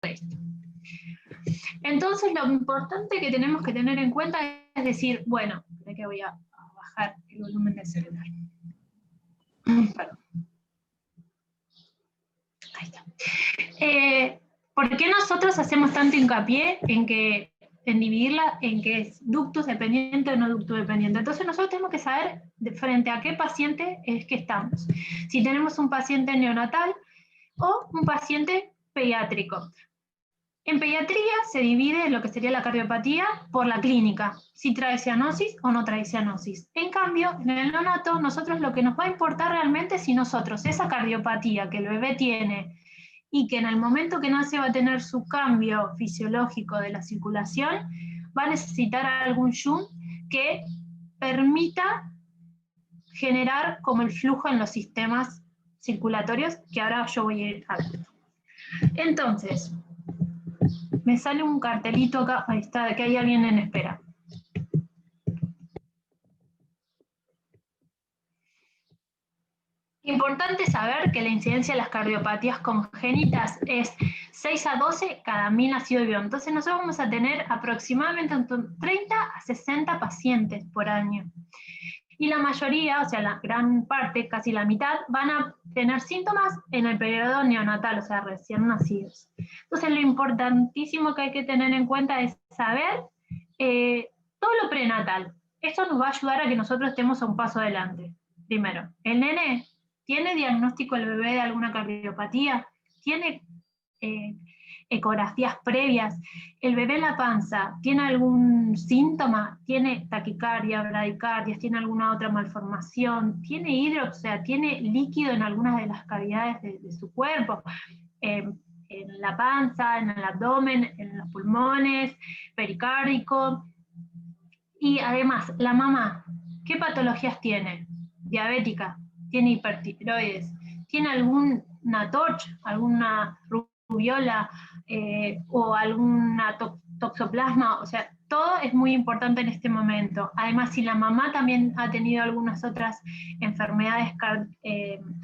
esto. Entonces lo importante que tenemos que tener en cuenta es decir, bueno, espera que voy a bajar el volumen del celular. Perdón. Ahí está. ¿Por qué nosotros hacemos tanto hincapié en dividirla en que es ductus dependiente o no ductus dependiente? Entonces nosotros tenemos que saber de frente a qué paciente es que estamos. Si tenemos un paciente neonatal o un paciente pediátrico. En pediatría se divide lo que sería la cardiopatía por la clínica, si trae cianosis o no trae cianosis. En cambio, en el neonato, nosotros lo que nos va a importar realmente es si nosotros esa cardiopatía que el bebé tiene y que en el momento que nace va a tener su cambio fisiológico de la circulación, va a necesitar algún shunt que permita generar como el flujo en los sistemas circulatorios, que ahora yo voy a ir a ver. Entonces, me sale un cartelito acá, ahí está, de que hay alguien en espera. Importante saber que la incidencia de las cardiopatías congénitas es 6 a 12 cada 1000 nacidos vivos. Entonces nosotros vamos a tener aproximadamente entre 30 a 60 pacientes por año. Y la mayoría, o sea, la gran parte, casi la mitad, van a tener síntomas en el periodo neonatal, o sea, recién nacidos. Entonces lo importantísimo que hay que tener en cuenta es saber todo lo prenatal. Esto nos va a ayudar a que nosotros estemos a un paso adelante. Primero, el nene tiene diagnóstico el bebé de alguna cardiopatía, tiene ecografías previas, el bebé en la panza tiene algún síntoma, tiene taquicardia, bradicardias, tiene alguna otra malformación, tiene hidroxia, tiene líquido en algunas de las cavidades de su cuerpo, en la panza, en el abdomen, en los pulmones, pericárdico. Y además, la mamá, ¿qué patologías tiene? Diabética, tiene hipertiroides, tiene alguna TORCH, alguna rubiola o alguna toxoplasma, o sea, todo es muy importante en este momento. Además, si la mamá también ha tenido algunas otras enfermedades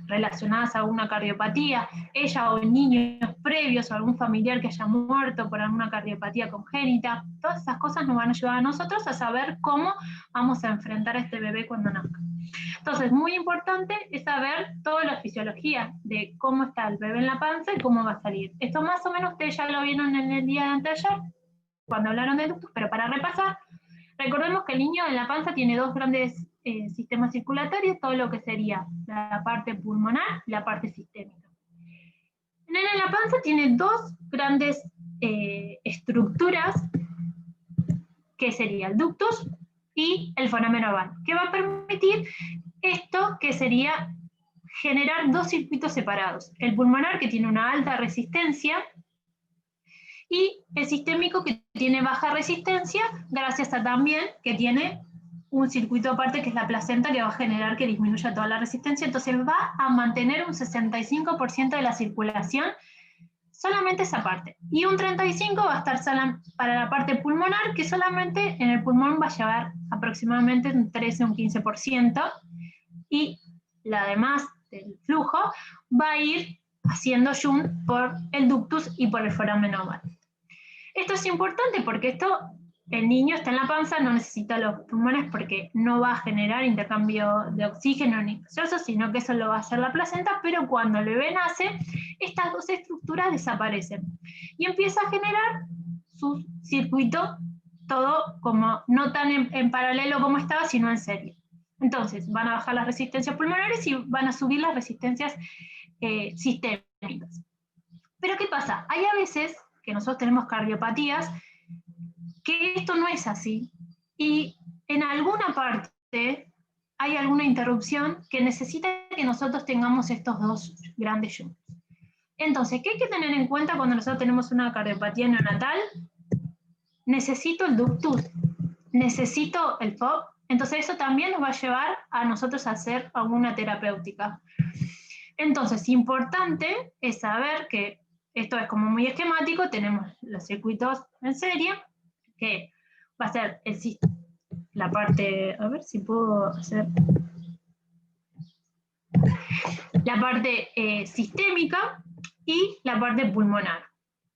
relacionadas a una cardiopatía, ella o niños previos o algún familiar que haya muerto por alguna cardiopatía congénita, todas esas cosas nos van a ayudar a nosotros a saber cómo vamos a enfrentar a este bebé cuando nazca. Entonces, muy importante es saber toda la fisiología de cómo está el bebé en la panza y cómo va a salir. Esto más o menos ustedes ya lo vieron en el día de anteayer, cuando hablaron de ductus, pero para repasar, recordemos que el niño en la panza tiene dos grandes sistemas circulatorios, todo lo que sería la parte pulmonar y la parte sistémica. El nene en la panza tiene dos grandes estructuras, que sería el ductus y el foramen oval, que va a permitir esto que sería generar dos circuitos separados. El pulmonar, que tiene una alta resistencia, y el sistémico, que tiene baja resistencia, gracias a también que tiene un circuito aparte, que es la placenta, que va a generar que disminuya toda la resistencia. Entonces va a mantener un 65% de la circulación, solamente esa parte. Y un 35% va a estar para la parte pulmonar, que solamente en el pulmón va a llevar aproximadamente un 13 o un 15%, y la demás del flujo va a ir haciendo shunt por el ductus y por el foramen oval. Esto es importante porque el niño está en la panza, no necesita los pulmones porque no va a generar intercambio de oxígeno ni gaseoso, sino que eso lo va a hacer la placenta, pero cuando el bebé nace, estas dos estructuras desaparecen y empieza a generar su circuito todo como no tan en paralelo como estaba, sino en serie. Entonces van a bajar las resistencias pulmonares y van a subir las resistencias sistémicas. Pero ¿qué pasa? Hay a veces que nosotros tenemos cardiopatías que esto no es así, y en alguna parte hay alguna interrupción que necesita que nosotros tengamos estos dos grandes shunts. Entonces, ¿qué hay que tener en cuenta cuando nosotros tenemos una cardiopatía neonatal? Necesito el ductus, necesito el FOB, entonces eso también nos va a llevar a nosotros a hacer alguna terapéutica. Entonces, importante es saber que esto es como muy esquemático, tenemos los circuitos en serie, que va a ser la parte, a ver si puedo hacer, la parte sistémica y la parte pulmonar.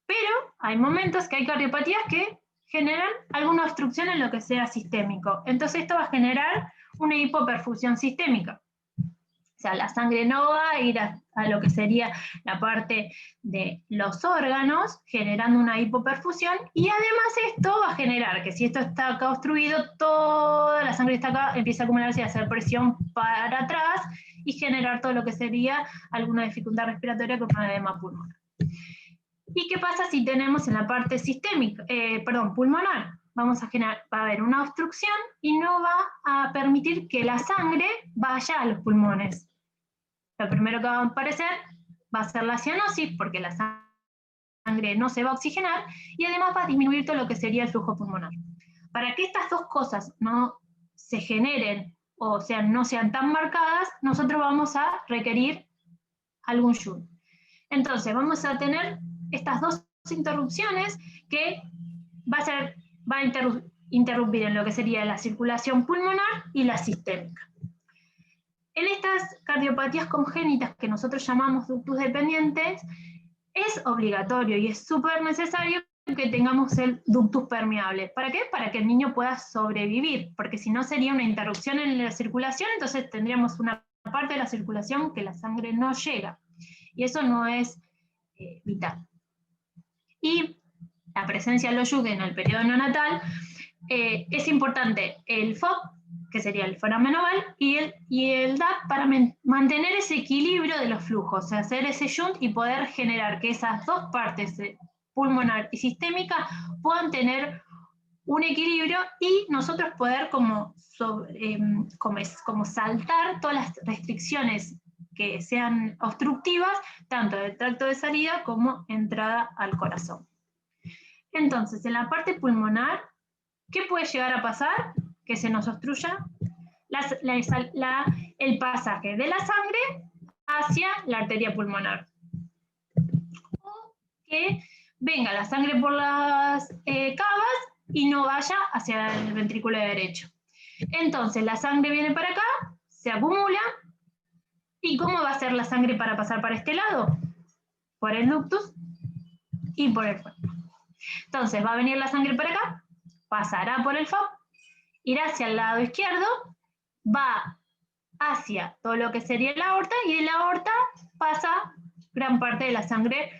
Pero hay momentos que hay cardiopatías que generan alguna obstrucción en lo que sea sistémico. Entonces esto va a generar una hipoperfusión sistémica. O sea, la sangre no va a ir a lo que sería la parte de los órganos, generando una hipoperfusión, y además esto va a generar que si esto está acá obstruido, toda la sangre está acá, empieza a acumularse y a hacer presión para atrás, y generar todo lo que sería alguna dificultad respiratoria como un edema pulmonar. ¿Y qué pasa si tenemos en la parte sistémica, pulmonar? Va a haber una obstrucción y no va a permitir que la sangre vaya a los pulmones. Lo primero que va a aparecer va a ser la cianosis, porque la sangre no se va a oxigenar, y además va a disminuir todo lo que sería el flujo pulmonar. Para que estas dos cosas no se generen, o sea, no sean tan marcadas, nosotros vamos a requerir algún shunt. Entonces, vamos a tener estas dos interrupciones que va a interrumpir en lo que sería la circulación pulmonar y la sistémica. En estas cardiopatías congénitas que nosotros llamamos ductus dependientes, es obligatorio y es súper necesario que tengamos el ductus permeable. ¿Para qué? Para que el niño pueda sobrevivir, porque si no sería una interrupción en la circulación, entonces tendríamos una parte de la circulación que la sangre no llega, y eso no es vital. Y la presencia del OYUC en el periodo neonatal, es importante el FOP, que sería el foramen oval, y el DAP para mantener ese equilibrio de los flujos, o sea, hacer ese shunt y poder generar que esas dos partes, pulmonar y sistémica, puedan tener un equilibrio y nosotros poder como saltar todas las restricciones que sean obstructivas, tanto del tracto de salida como entrada al corazón. Entonces, en la parte pulmonar, ¿qué puede llegar a pasar? Que se nos obstruya el pasaje de la sangre hacia la arteria pulmonar. O que venga la sangre por las cavas y no vaya hacia el ventrículo derecho. Entonces la sangre viene para acá, se acumula, ¿y cómo va a ser la sangre para pasar para este lado? Por el ductus y por el FOP. Entonces va a venir la sangre para acá, pasará por el FOP, irá hacia el lado izquierdo, va hacia todo lo que sería la aorta, y de la aorta pasa gran parte de la sangre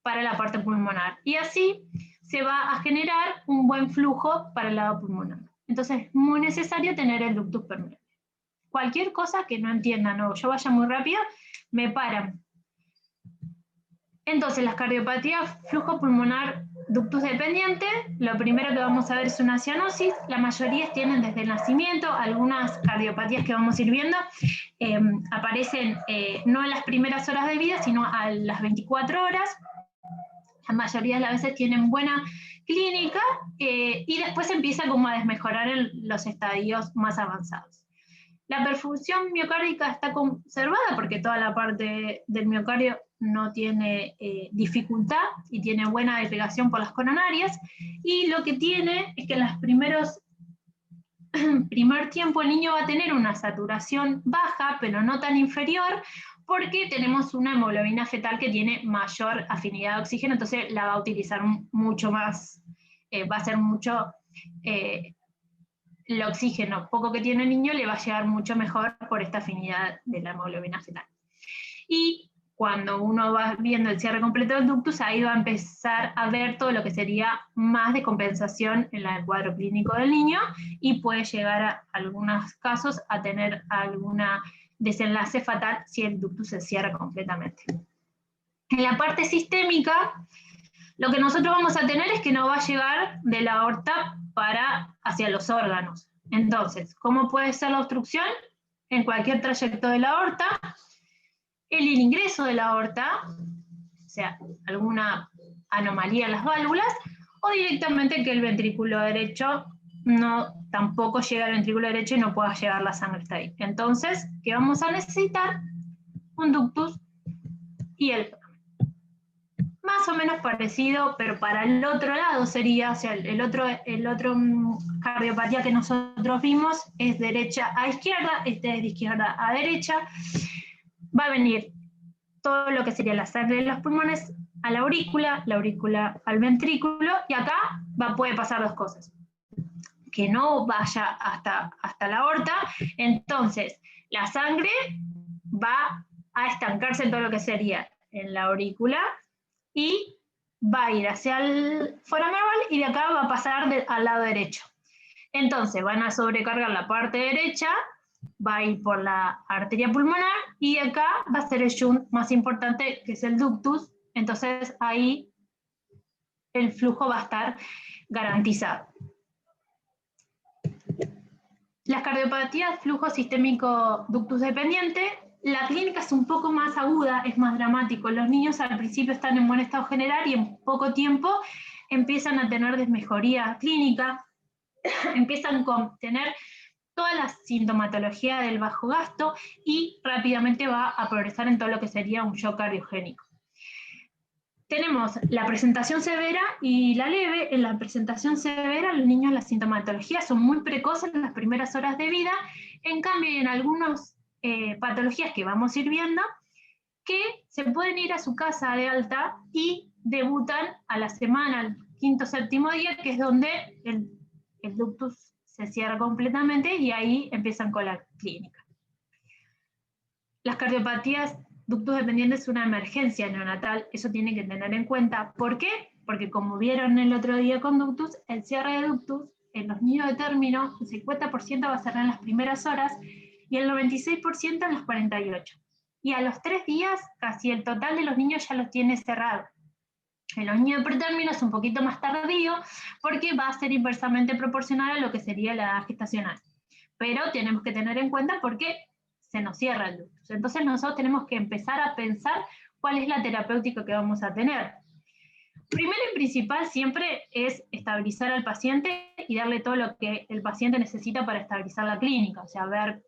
para la parte pulmonar. Y así se va a generar un buen flujo para el lado pulmonar. Entonces es muy necesario tener el ductus permeable. Cualquier cosa que no entiendan o yo vaya muy rápido, me paran. Entonces, las cardiopatías flujo pulmonar ductus dependiente, lo primero que vamos a ver es una cianosis. La mayoría tienen desde el nacimiento. Algunas cardiopatías que vamos a ir viendo aparecen no en las primeras horas de vida, sino a las 24 horas. La mayoría de las veces tienen buena clínica y después empieza como a desmejorar en los estadios más avanzados. La perfusión miocárdica está conservada porque toda la parte del miocardio no tiene dificultad y tiene buena irrigación por las coronarias, y lo que tiene es que en los primer tiempo el niño va a tener una saturación baja, pero no tan inferior, porque tenemos una hemoglobina fetal que tiene mayor afinidad de oxígeno, entonces la va a utilizar mucho más, va a ser mucho... el oxígeno poco que tiene el niño le va a llegar mucho mejor por esta afinidad de la hemoglobina fetal. Y cuando uno va viendo el cierre completo del ductus, ahí va a empezar a ver todo lo que sería más de compensación en el cuadro clínico del niño, y puede llegar a algunos casos a tener alguna desenlace fatal si el ductus se cierra completamente. En la parte sistémica, lo que nosotros vamos a tener es que no va a llegar de la aorta hacia los órganos. Entonces, ¿cómo puede ser la obstrucción? En cualquier trayecto de la aorta, el ingreso de la aorta, o sea, alguna anomalía en las válvulas, o directamente que el ventrículo derecho tampoco llega al ventrículo derecho y no pueda llegar la sangre hasta ahí. Entonces, ¿qué vamos a necesitar? Un ductus y el más o menos parecido, pero para el otro lado sería, o sea, el otro cardiopatía que nosotros vimos es derecha a izquierda, este es de izquierda a derecha. Va a venir todo lo que sería la sangre de los pulmones a la aurícula al ventrículo, y acá puede pasar dos cosas. Que no vaya hasta la aorta, entonces la sangre va a estancarse en todo lo que sería en la aurícula, y va a ir hacia el foramen y de acá va a pasar al lado derecho. Entonces van a sobrecargar la parte derecha, va a ir por la arteria pulmonar, y acá va a ser el shunt más importante, que es el ductus. Entonces ahí el flujo va a estar garantizado. Las cardiopatías flujo sistémico ductus dependiente, la clínica es un poco más aguda, es más dramático. Los niños al principio están en buen estado general y en poco tiempo empiezan a tener desmejoría clínica, empiezan a tener toda la sintomatología del bajo gasto y rápidamente va a progresar en todo lo que sería un shock cardiogénico. Tenemos la presentación severa y la leve. En la presentación severa, los niños, las sintomatologías son muy precoces en las primeras horas de vida. En cambio, en algunas patologías que vamos a ir viendo, que se pueden ir a su casa de alta y debutan a la semana, al quinto, séptimo día, que es donde el ductus se cierra completamente y ahí empiezan con la clínica. Las cardiopatías ductus dependientes es una emergencia neonatal, eso tiene que tener en cuenta. ¿Por qué? Porque como vieron el otro día con ductus, el cierre de ductus en los niños de término, el 50% va a cerrar en las primeras horas y el 96% en las 48. Y a los 3 días, casi el total de los niños ya los tiene cerrado. En los niños de pretérmino es un poquito más tardío, porque va a ser inversamente proporcional a lo que sería la edad gestacional. Pero tenemos que tener en cuenta porque se nos cierra el ductus. Entonces nosotros tenemos que empezar a pensar cuál es la terapéutica que vamos a tener. Primero y principal siempre es estabilizar al paciente y darle todo lo que el paciente necesita para estabilizar la clínica, o sea, ver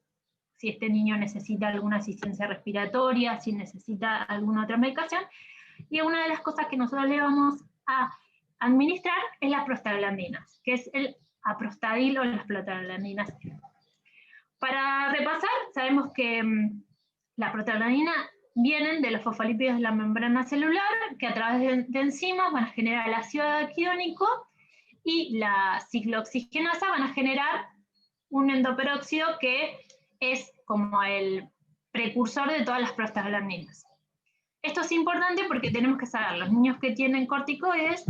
si este niño necesita alguna asistencia respiratoria, si necesita alguna otra medicación. Y una de las cosas que nosotros le vamos a administrar es las prostaglandinas, que es el aprostadil o las prostaglandinas. Para repasar, sabemos que las prostaglandinas vienen de los fosfolípidos de la membrana celular, que a través de enzimas van a generar el ácido araquidónico, y la ciclooxigenasa van a generar un endoperóxido que es como el precursor de todas las prostaglandinas. Esto es importante porque tenemos que saber, los niños que tienen corticoides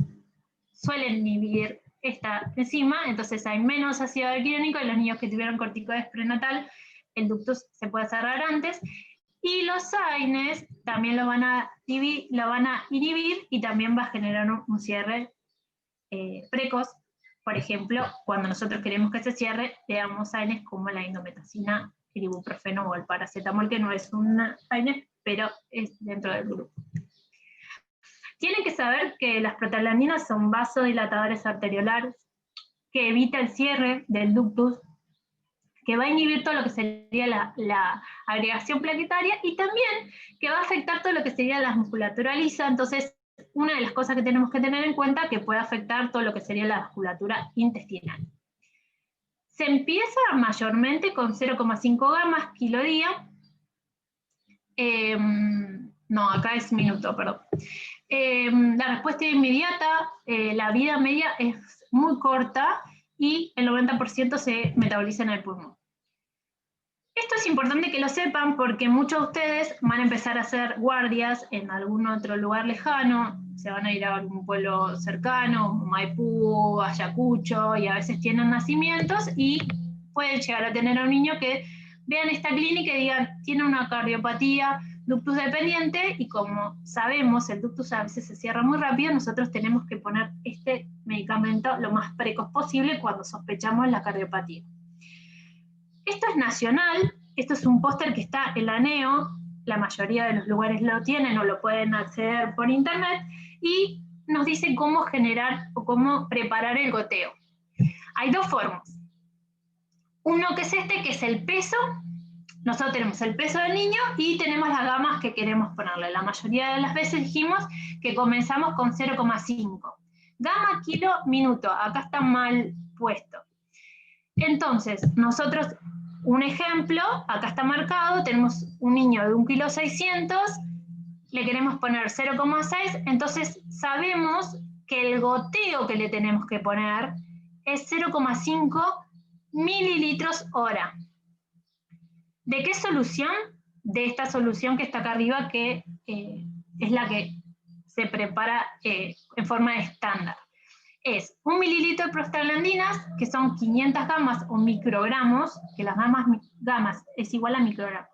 suelen inhibir esta enzima, entonces hay menos ácido araquidónico. En los niños que tuvieron corticoides prenatal, el ductus se puede cerrar antes, y los AINES también lo van a inhibir y también va a generar un cierre precoz. Por ejemplo, cuando nosotros queremos que se cierre, le damos AINES como la indometacina, el ibuprofeno o el paracetamol, que no es una AINES, pero es dentro del grupo. Tienen que saber que las prostaglandinas son vasodilatadores arteriolares, que evita el cierre del ductus, que va a inhibir todo lo que sería la agregación plaquetaria, y también que va a afectar todo lo que sería la musculatura lisa. Entonces, una de las cosas que tenemos que tener en cuenta es que puede afectar todo lo que sería la vasculatura intestinal. Se empieza mayormente con 0,5 gamas kilo día. No, acá es minuto, perdón. La respuesta es inmediata, la vida media es muy corta y el 90% se metaboliza en el pulmón. Esto es importante que lo sepan porque muchos de ustedes van a empezar a hacer guardias en algún otro lugar lejano, se van a ir a algún pueblo cercano, Maipú, Ayacucho, y a veces tienen nacimientos y pueden llegar a tener a un niño que vean esta clínica y digan, tiene una cardiopatía ductus dependiente, y como sabemos, el ductus a veces se cierra muy rápido, nosotros tenemos que poner este medicamento lo más precoz posible cuando sospechamos la cardiopatía. Esto es nacional, esto es un póster que está en la NEO, la mayoría de los lugares lo tienen o lo pueden acceder por internet, y nos dice cómo generar o cómo preparar el goteo. Hay dos formas. Uno que es este, que es el peso. Nosotros tenemos el peso del niño y tenemos las gamas que queremos ponerle. La mayoría de las veces dijimos que comenzamos con 0,5. Gama, kilo, minuto. Acá está mal puesto. Entonces, nosotros, un ejemplo, acá está marcado, tenemos un niño de 1,6 kg le queremos poner 0,6, entonces sabemos que el goteo que le tenemos que poner es 0,5 mililitros hora. ¿De qué solución? De esta solución que está acá arriba, que es la que se prepara en forma estándar. Es 1 mililitro de prostaglandinas, que son 500 gamas o microgramos, que las gamas es igual a microgramos.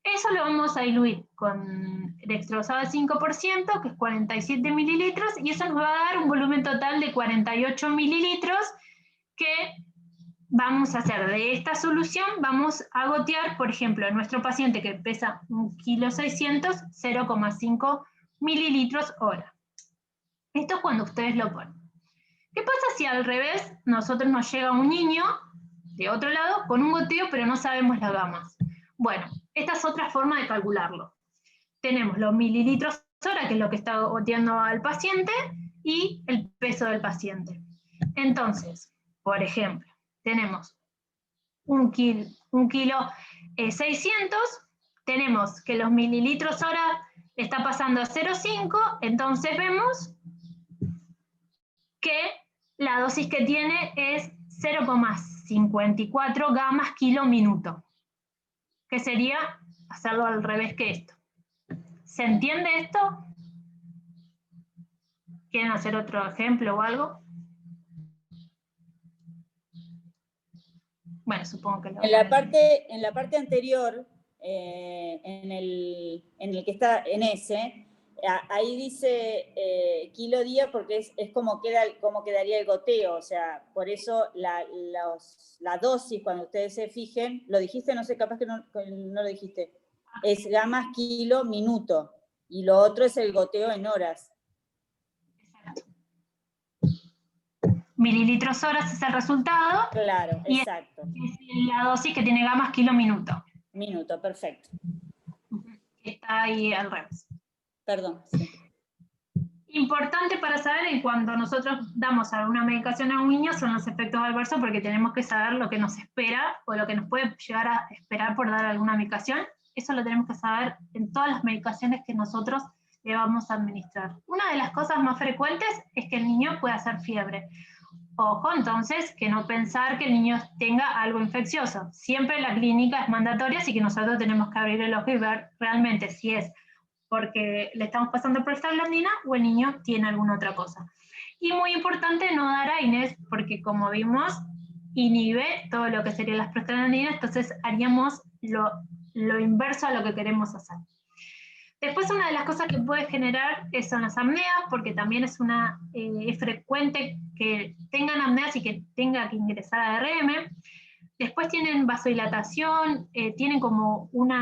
Eso lo vamos a diluir con dextrosado al 5%, que es 47 mililitros, y eso nos va a dar un volumen total de 48 mililitros, que vamos a hacer de esta solución, vamos a gotear, por ejemplo, a nuestro paciente que pesa 1,6 kg, 0,5 mililitros hora. Esto es cuando ustedes lo ponen. ¿Qué pasa si al revés nosotros nos llega un niño de otro lado con un goteo pero no sabemos las gamas? Bueno, esta es otra forma de calcularlo. Tenemos los mililitros hora, que es lo que está goteando al paciente, y el peso del paciente. Entonces, por ejemplo, tenemos 1,6 kg, tenemos que los mililitros hora está pasando a 0,5, entonces vemos que la dosis que tiene es 0,54 gamas kilo minuto, que sería hacerlo al revés que esto. ¿Se entiende esto? ¿Quieren hacer otro ejemplo o algo? Bueno, supongo que lo en la parte anterior, en el que está en ese, ahí dice kilo día porque es como quedaría el goteo, o sea, por eso la dosis, cuando ustedes se fijen, lo dijiste, no sé, capaz que no lo dijiste, es gamas kilo minuto, y lo otro es el goteo en horas. Mililitros horas es el resultado. Claro, y exacto. Es la dosis que tiene gamas kilo minuto. Minuto, perfecto. Está ahí al revés. Perdón, sí. Importante para saber cuando nosotros damos alguna medicación a un niño son los efectos adversos, porque tenemos que saber lo que nos espera o lo que nos puede llegar a esperar por dar alguna medicación. Eso lo tenemos que saber en todas las medicaciones que nosotros le vamos a administrar. Una de las cosas más frecuentes es que el niño pueda hacer fiebre. Ojo, entonces, que no pensar que el niño tenga algo infeccioso. Siempre la clínica es mandatoria, así que nosotros tenemos que abrir el ojo y ver realmente si es porque le estamos pasando prostaglandina o el niño tiene alguna otra cosa. Y muy importante no dar AINES, porque como vimos, inhibe todo lo que serían las prostaglandinas, entonces haríamos lo inverso a lo que queremos hacer. Después, una de las cosas que puede generar son las apneas, porque también es frecuente que tengan apneas y que tenga que ingresar a DRM. Después tienen vasodilatación, tienen como un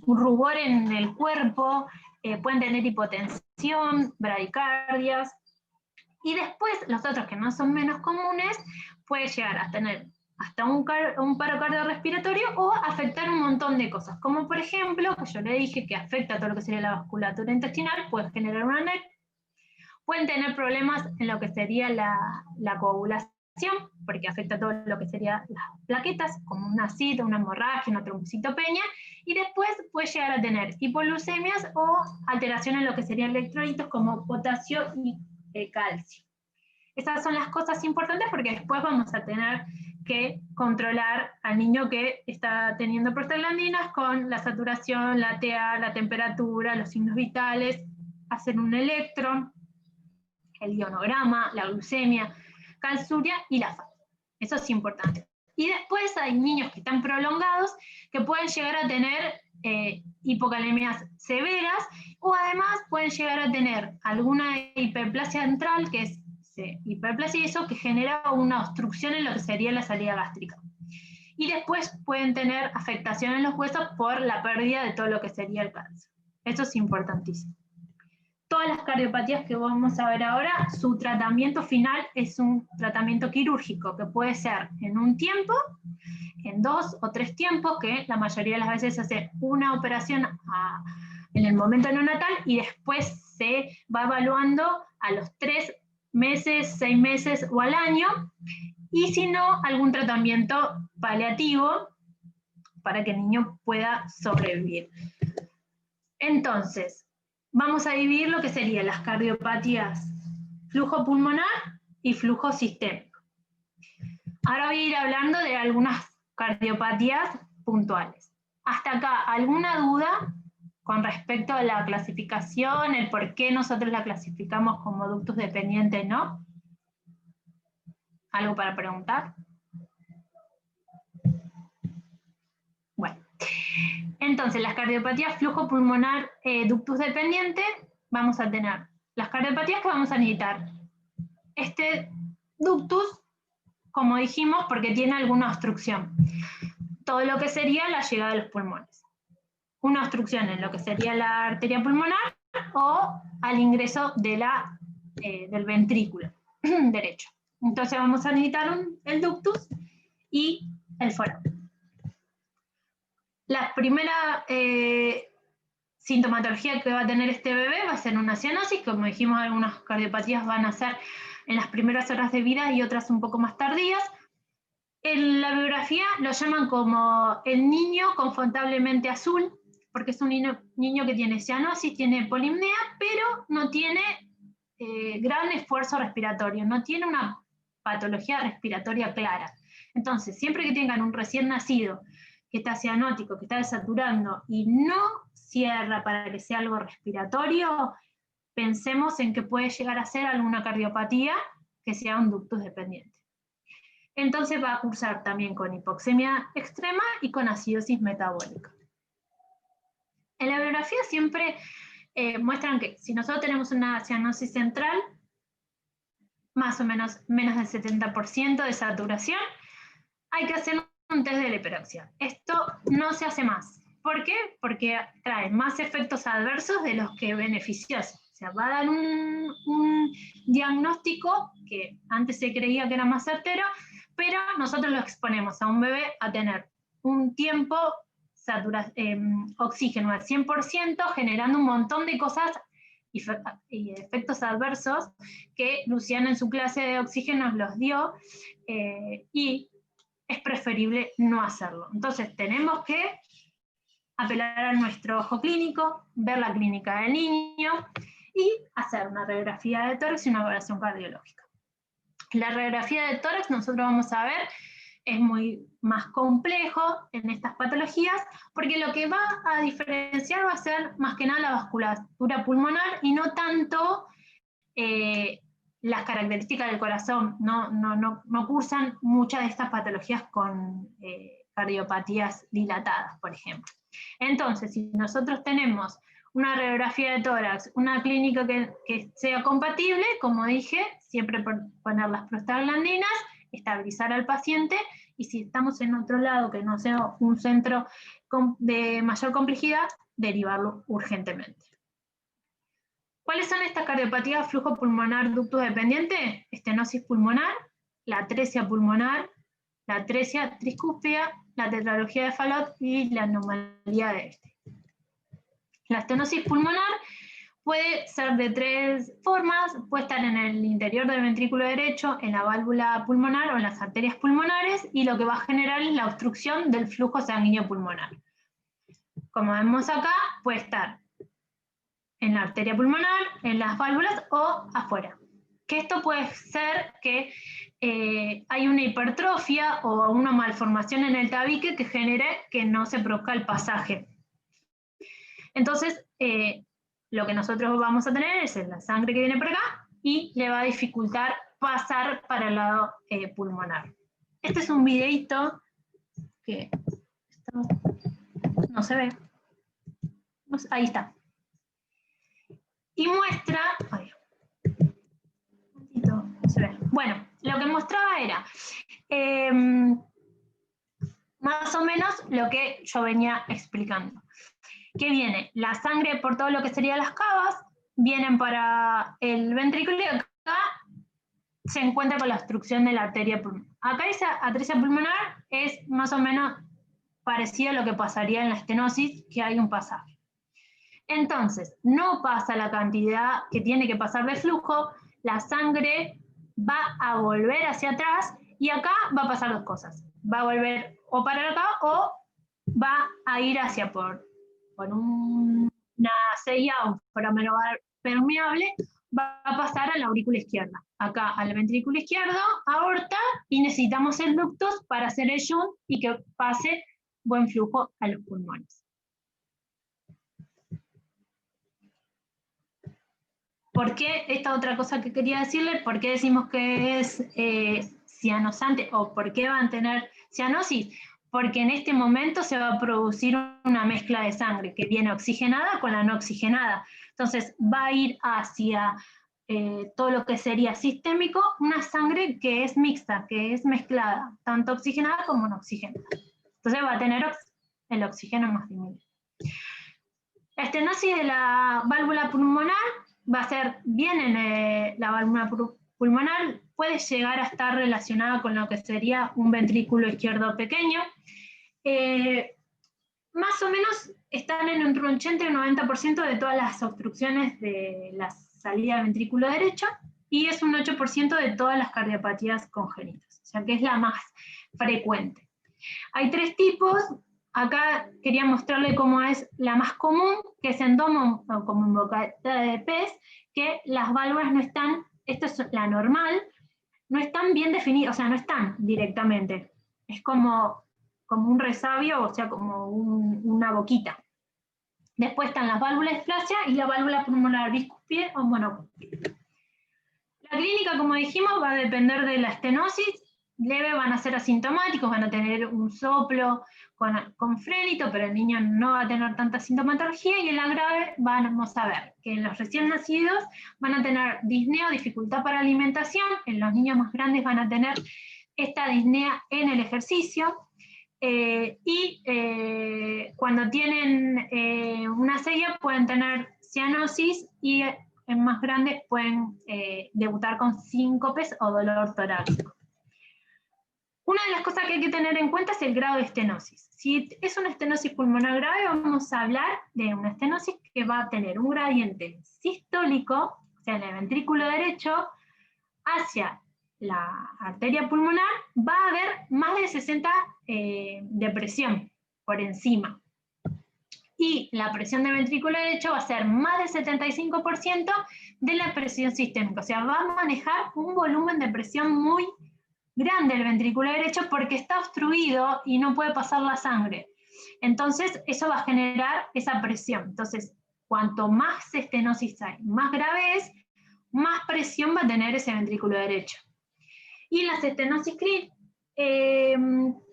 rubor en el cuerpo, pueden tener hipotensión, bradicardias. Y después, los otros que no son menos comunes, puede llegar a tener hasta un paro cardiorrespiratorio o afectar un montón de cosas, como por ejemplo, que yo le dije que afecta todo lo que sería la vasculatura intestinal, puede generar una ANEC, pueden tener problemas en lo que sería la coagulación, porque afecta todo lo que serían las plaquetas, como una cita, una hemorragia, una trombocitopenia, y después puede llegar a tener hipoglucemias o alteraciones en lo que serían electrolitos como potasio y calcio. Esas son las cosas importantes porque después vamos a tener que controlar al niño que está teniendo prostaglandinas con la saturación, la TA, la temperatura, los signos vitales, hacer un electro, el ionograma, la glucemia, calciuria y la FAD. Eso es importante. Y después hay niños que están prolongados que pueden llegar a tener hipocalemias severas o además pueden llegar a tener alguna hiperplasia ventral, que es hiperplasia, y eso que genera una obstrucción en lo que sería la salida gástrica. Y después pueden tener afectación en los huesos por la pérdida de todo lo que sería el calcio. Eso es importantísimo. Todas las cardiopatías que vamos a ver ahora, su tratamiento final es un tratamiento quirúrgico, que puede ser en un tiempo, en 2 o 3 tiempos, que la mayoría de las veces se hace una operación en el momento neonatal y después se va evaluando a los 3 meses, 6 meses o al año, y si no, algún tratamiento paliativo para que el niño pueda sobrevivir. Entonces, vamos a dividir lo que serían las cardiopatías flujo pulmonar y flujo sistémico. Ahora voy a ir hablando de algunas cardiopatías puntuales. Hasta acá, ¿alguna duda con respecto a la clasificación, el por qué nosotros la clasificamos como ductus dependiente, no? ¿Algo para preguntar? Bueno, entonces las cardiopatías flujo pulmonar ductus dependiente, vamos a tener las cardiopatías que vamos a necesitar. Este ductus, como dijimos, porque tiene alguna obstrucción. Todo lo que sería la llegada de los pulmones. Una obstrucción en lo que sería la arteria pulmonar o al ingreso de del ventrículo derecho. Entonces vamos a necesitar el ductus y el forame. La primera sintomatología que va a tener este bebé va a ser una cianosis. Como dijimos, algunas cardiopatías van a ser en las primeras horas de vida y otras un poco más tardías. En la biografía lo llaman como el niño confortablemente azul, porque es un niño que tiene cianosis, tiene polimnea, pero no tiene gran esfuerzo respiratorio, no tiene una patología respiratoria clara. Entonces, siempre que tengan un recién nacido que está cianótico, que está desaturando y no cierra para que sea algo respiratorio, pensemos en que puede llegar a ser alguna cardiopatía que sea un ductus dependiente. Entonces va a cursar también con hipoxemia extrema y con acidosis metabólica. En la bibliografía siempre muestran que si nosotros tenemos una cianosis central, más o menos del 70% de saturación, hay que hacer un test de la hiperoxia. Esto no se hace más. ¿Por qué? Porque trae más efectos adversos de los que beneficiosos. O sea, va a dar un diagnóstico que antes se creía que era más certero, pero nosotros lo exponemos a un bebé a tener un tiempo oxígeno al 100%, generando un montón de cosas y efectos adversos que Luciana en su clase de oxígeno los dio, y es preferible no hacerlo. Entonces tenemos que apelar a nuestro ojo clínico, ver la clínica del niño y hacer una radiografía de tórax y una evaluación cardiológica. La radiografía de tórax nosotros vamos a ver es muy más complejo en estas patologías, porque lo que va a diferenciar va a ser más que nada la vasculatura pulmonar y no tanto las características del corazón. No cursan muchas de estas patologías con cardiopatías dilatadas, por ejemplo. Entonces, si nosotros tenemos una radiografía de tórax, una clínica que sea compatible, como dije, siempre poner las prostaglandinas, estabilizar al paciente, y si estamos en otro lado que no sea un centro de mayor complejidad, derivarlo urgentemente. ¿Cuáles son estas cardiopatías flujo pulmonar ductus dependiente? Estenosis pulmonar, la atresia pulmonar, la atresia triscúspida, la tetralogía de Fallot y la anomalía de este. La estenosis pulmonar puede ser de tres formas, puede estar en el interior del ventrículo derecho, en la válvula pulmonar o en las arterias pulmonares, y lo que va a generar es la obstrucción del flujo sanguíneo pulmonar. Como vemos acá, puede estar en la arteria pulmonar, en las válvulas o afuera. Que esto puede ser que hay una hipertrofia o una malformación en el tabique que genere que no se produzca el pasaje. Entonces, lo que nosotros vamos a tener es la sangre que viene por acá y le va a dificultar pasar para el lado pulmonar. Este es un videito que no se ve. Ahí está. Y muestra, bueno, lo que mostraba era más o menos lo que yo venía explicando. Que viene la sangre por todo lo que serían las cavas, vienen para el ventrículo y acá se encuentra con la obstrucción de la arteria pulmonar. Acá esa atresia pulmonar es más o menos parecido a lo que pasaría en la estenosis, que hay un pasaje. Entonces, no pasa la cantidad que tiene que pasar de flujo, la sangre va a volver hacia atrás y acá va a pasar dos cosas. Va a volver o para acá o va a ir hacia por una una CIA o un foramen permeable, va a pasar a la aurícula izquierda. Acá al ventrículo izquierdo, aorta, y necesitamos el ductus para hacer el shunt y que pase buen flujo a los pulmones. ¿Por qué? Esta otra cosa que quería decirle, ¿por qué decimos que es cianosante o por qué van a tener cianosis? Porque en este momento se va a producir una mezcla de sangre que viene oxigenada con la no oxigenada. Entonces va a ir hacia todo lo que sería sistémico, una sangre que es mixta, que es mezclada, tanto oxigenada como no oxigenada. Entonces va a tener el oxígeno más disminuido. La estenosis de la válvula pulmonar va a ser bien en la válvula pulmonar, puede llegar a estar relacionada con lo que sería un ventrículo izquierdo pequeño. Más o menos están en un 80 y un 90% de todas las obstrucciones de la salida del ventrículo derecho, y es un 8% de todas las cardiopatías congénitas, o sea que es la más frecuente. Hay 3 tipos. Acá quería mostrarle cómo es la más común, que es endomo, o como en boca de pez, que las válvulas no están, esto es la normal, no están bien definidas, o sea, no están directamente. Es como un resabio, o sea, como una boquita. Después están las válvulas de displasia y la válvula pulmonar bicúspide o monocúspide. La clínica, como dijimos, va a depender de la estenosis. Leve van a ser asintomáticos, van a tener un soplo con frénito, pero el niño no va a tener tanta sintomatología, y en la grave vamos a ver que en los recién nacidos van a tener disnea o dificultad para alimentación, en los niños más grandes van a tener esta disnea en el ejercicio, cuando tienen una CIA pueden tener cianosis, y en más grandes pueden debutar con síncopes o dolor torácico. Una de las cosas que hay que tener en cuenta es el grado de estenosis. Si es una estenosis pulmonar grave, vamos a hablar de una estenosis que va a tener un gradiente sistólico, o sea, en el ventrículo derecho, hacia la arteria pulmonar, va a haber más de 60 de presión por encima. Y la presión del ventrículo derecho va a ser más del 75% de la presión sistémica. O sea, va a manejar un volumen de presión muy grande el ventrículo derecho porque está obstruido y no puede pasar la sangre. Entonces, eso va a generar esa presión. Entonces, cuanto más estenosis hay, más grave es, más presión va a tener ese ventrículo derecho. Y las estenosis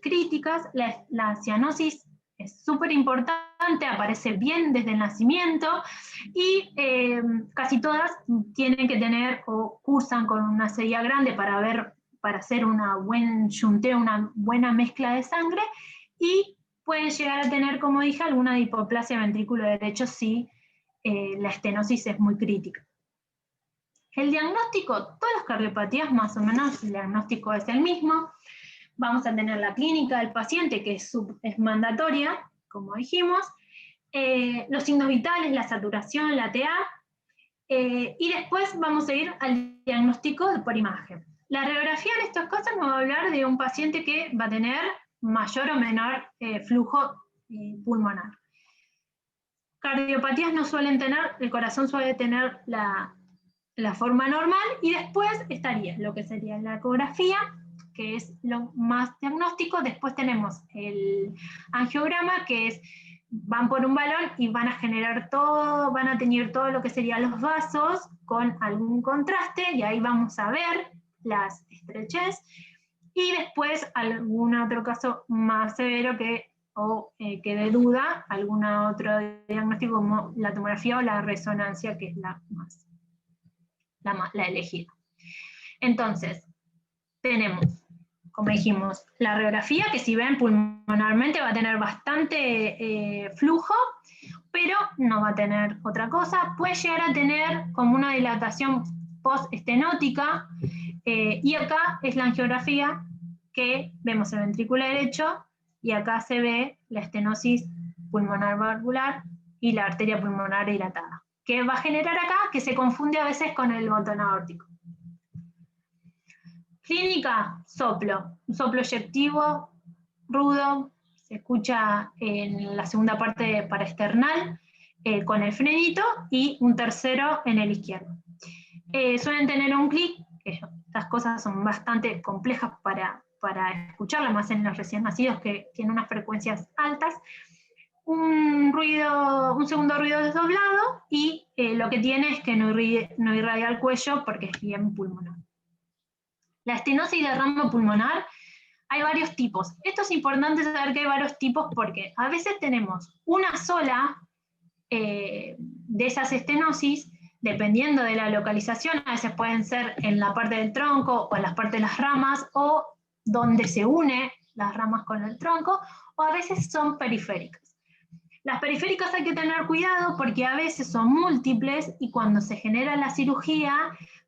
críticas, la cianosis es súper importante, aparece bien desde el nacimiento, y casi todas tienen que tener o cursan con una CIA grande para hacer un buen yunteo, una buena mezcla de sangre, y pueden llegar a tener, como dije, alguna hipoplasia ventrículo derecho si la estenosis es muy crítica. El diagnóstico, todas las cardiopatías más o menos, el diagnóstico es el mismo. Vamos a tener la clínica del paciente, que es mandatoria, como dijimos, los signos vitales, la saturación, la TA, y después vamos a ir al diagnóstico por imagen. La radiografía en estas cosas nos va a hablar de un paciente que va a tener mayor o menor flujo pulmonar. Cardiopatías no suelen tener, el corazón suele tener la forma normal, y después estaría lo que sería la ecografía, que es lo más diagnóstico. Después tenemos el angiograma, que es, van por un balón y van a generar todo, van a tener todo lo que serían los vasos con algún contraste, y ahí vamos a ver las estrechez, y después algún otro caso más severo que de duda, algún otro diagnóstico como la tomografía o la resonancia, que es la elegida. Entonces, tenemos, como dijimos, la radiografía, que si ven pulmonarmente va a tener bastante flujo, pero no va a tener otra cosa. Puede llegar a tener como una dilatación postestenótica, y acá es la angiografía, que vemos el ventrículo derecho, y acá se ve la estenosis pulmonar valvular y la arteria pulmonar dilatada, que va a generar acá, que se confunde a veces con el botón aórtico. Clínica, soplo, un soplo eyectivo, rudo, se escucha en la segunda parte paraesternal, con el frenito y un tercero en el izquierdo. Suelen tener un clic, que estas cosas son bastante complejas para escucharlas, más en los recién nacidos que tienen unas frecuencias altas, un segundo ruido desdoblado y lo que tiene es que no irradia el cuello porque es bien pulmonar. La estenosis de ramo pulmonar, hay varios tipos. Esto es importante saber que hay varios tipos porque a veces tenemos una sola de esas estenosis, dependiendo de la localización, a veces pueden ser en la parte del tronco o en las partes de las ramas o donde se une las ramas con el tronco, o a veces son periféricas. Las periféricas hay que tener cuidado porque a veces son múltiples y cuando se genera la cirugía,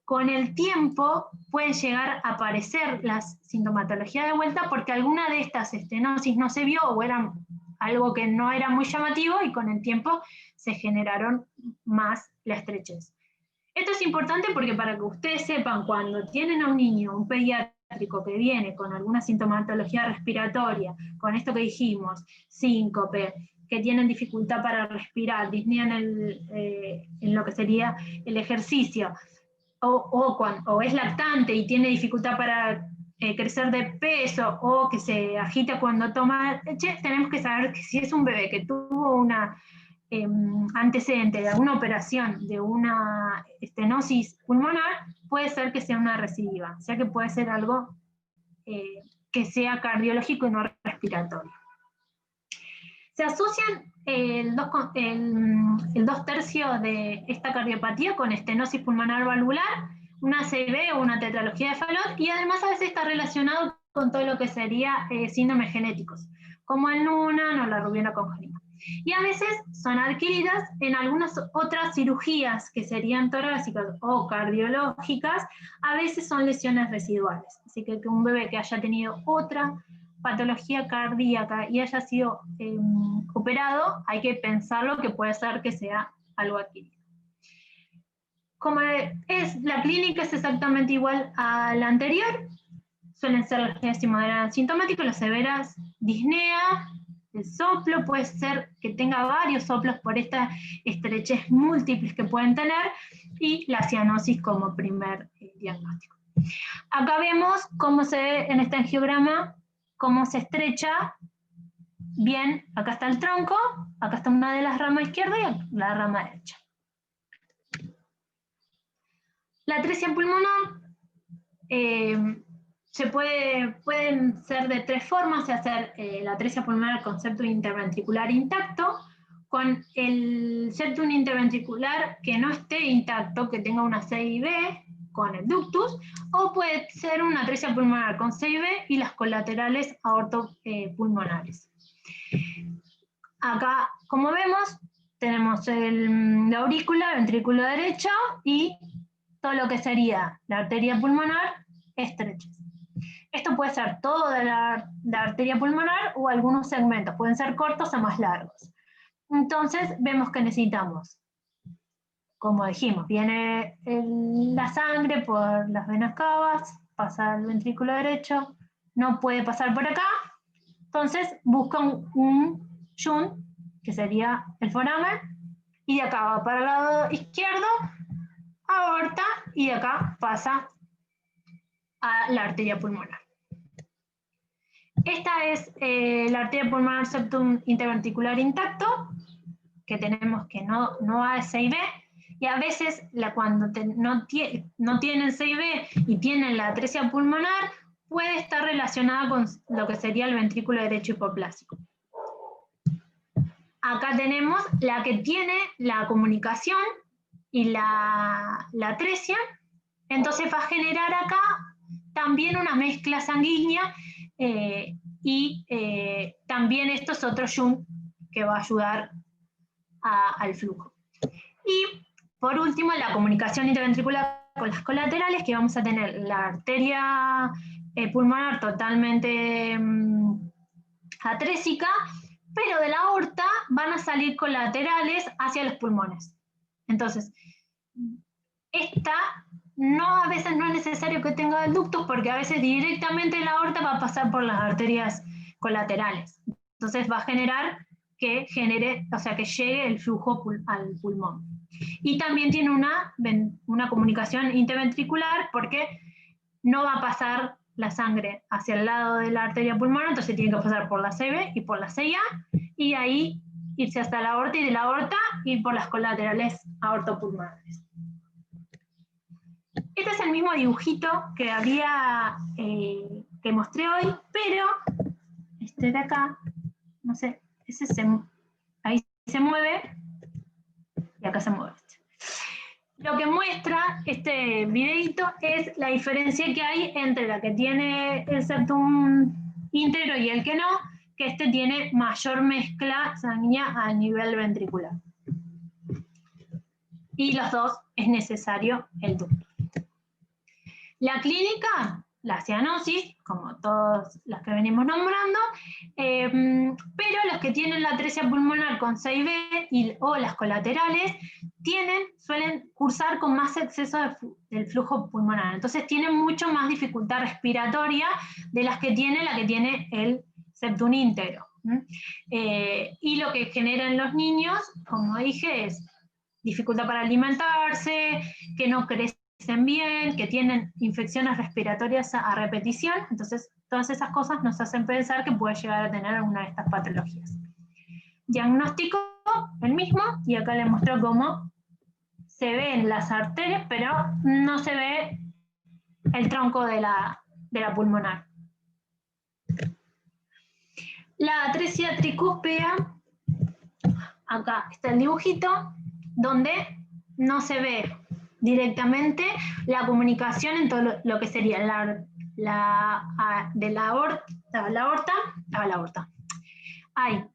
con el tiempo pueden llegar a aparecer la sintomatología de vuelta porque alguna de estas estenosis no se vio o eran algo que no era muy llamativo y con el tiempo se generaron más la estrechez. Esto es importante porque para que ustedes sepan, cuando tienen a un niño, un pediátrico que viene con alguna sintomatología respiratoria, con esto que dijimos, síncope, que tienen dificultad para respirar, disnea en lo que sería el ejercicio, o es lactante y tiene dificultad para crecer de peso o que se agita cuando toma leche, tenemos que saber que si es un bebé que tuvo una antecedente de alguna operación de una estenosis pulmonar, puede ser que sea una recidiva, o sea que puede ser algo que sea cardiológico y no respiratorio. Se asocian el 2/3 de esta cardiopatía con estenosis pulmonar valvular, una CIB o una tetralogía de Fallot, y además a veces está relacionado con todo lo que sería síndromes genéticos, como el Noonan o la rubeola congénita. Y a veces son adquiridas en algunas otras cirugías que serían torácicas o cardiológicas, a veces son lesiones residuales. Así que un bebé que haya tenido otra patología cardíaca y haya sido operado, hay que pensarlo que puede ser que sea algo adquirido. Como la clínica es exactamente igual a la anterior, suelen ser las leves y moderadas sintomáticas, las severas disnea, el soplo puede ser que tenga varios soplos por esta estrechez múltiples que pueden tener, y la cianosis como primer diagnóstico. Acá vemos cómo se ve en este angiograma, cómo se estrecha. Bien, acá está el tronco, acá está una de las ramas izquierda y la rama derecha. La atresia pulmonar pueden ser de tres formas: hacer la atresia pulmonar con septum interventricular intacto, con el septum interventricular que no esté intacto, que tenga una CIB con el ductus, o puede ser una atresia pulmonar con CIB y las colaterales aortopulmonares. Acá, como vemos, tenemos la aurícula, el ventrículo derecho y todo lo que sería la arteria pulmonar estrecha. Esto puede ser toda la arteria pulmonar o algunos segmentos, pueden ser cortos o más largos. Entonces vemos que necesitamos, como dijimos, viene la sangre por las venas cavas, pasa al ventrículo derecho, no puede pasar por acá, entonces buscan un shunt, que sería el foramen, y de acá va para el lado izquierdo, aorta, y de acá pasa a la arteria pulmonar. Esta es la arteria pulmonar septum interventricular intacto, que tenemos que no hay CIB, y a veces cuando no tienen CIB y tienen la atresia pulmonar, puede estar relacionada con lo que sería el ventrículo derecho hipoplásico. Acá tenemos la que tiene la comunicación y la atresia, entonces va a generar acá también una mezcla sanguínea y también esto es otro shunt que va a ayudar al flujo. Y por último, la comunicación interventricular con las colaterales, que vamos a tener la arteria pulmonar totalmente atrésica, pero de la aorta van a salir colaterales hacia los pulmones. Entonces, esta a veces no es necesario que tenga el ductus, porque a veces directamente la aorta va a pasar por las arterias colaterales. Entonces va a generar que genere, o sea, que llegue el flujo al pulmón. Y también tiene una comunicación interventricular porque no va a pasar la sangre hacia el lado de la arteria pulmonar, entonces tiene que pasar por la CB y por la CIA, y ahí irse hasta la aorta, y de la aorta ir por las colaterales aortopulmonares. Este es el mismo dibujito que que mostré hoy, pero este de acá, no sé, ahí se mueve, y acá se mueve. Lo que muestra este videito es la diferencia que hay entre la que tiene el septum íntegro y el que no, que este tiene mayor mezcla sanguínea a nivel ventricular. Y los dos es necesario el ducto. La clínica, la cianosis, como todas las que venimos nombrando, pero los que tienen la atresia pulmonar con 6B o las colaterales suelen cursar con más exceso del flujo pulmonar. Entonces tienen mucho más dificultad respiratoria de las que tiene la que tiene el septum íntegro. Y lo que genera en los niños, como dije, es dificultad para alimentarse, que no crecen bien, que tienen infecciones respiratorias a repetición. Entonces todas esas cosas nos hacen pensar que puede llegar a tener alguna de estas patologías. Diagnóstico, el mismo, y acá les muestro cómo se ven las arterias, pero no se ve el tronco de la pulmonar. La atresia tricúspida, acá está el dibujito, donde no se ve directamente la comunicación en todo lo que sería de la aorta. Ay,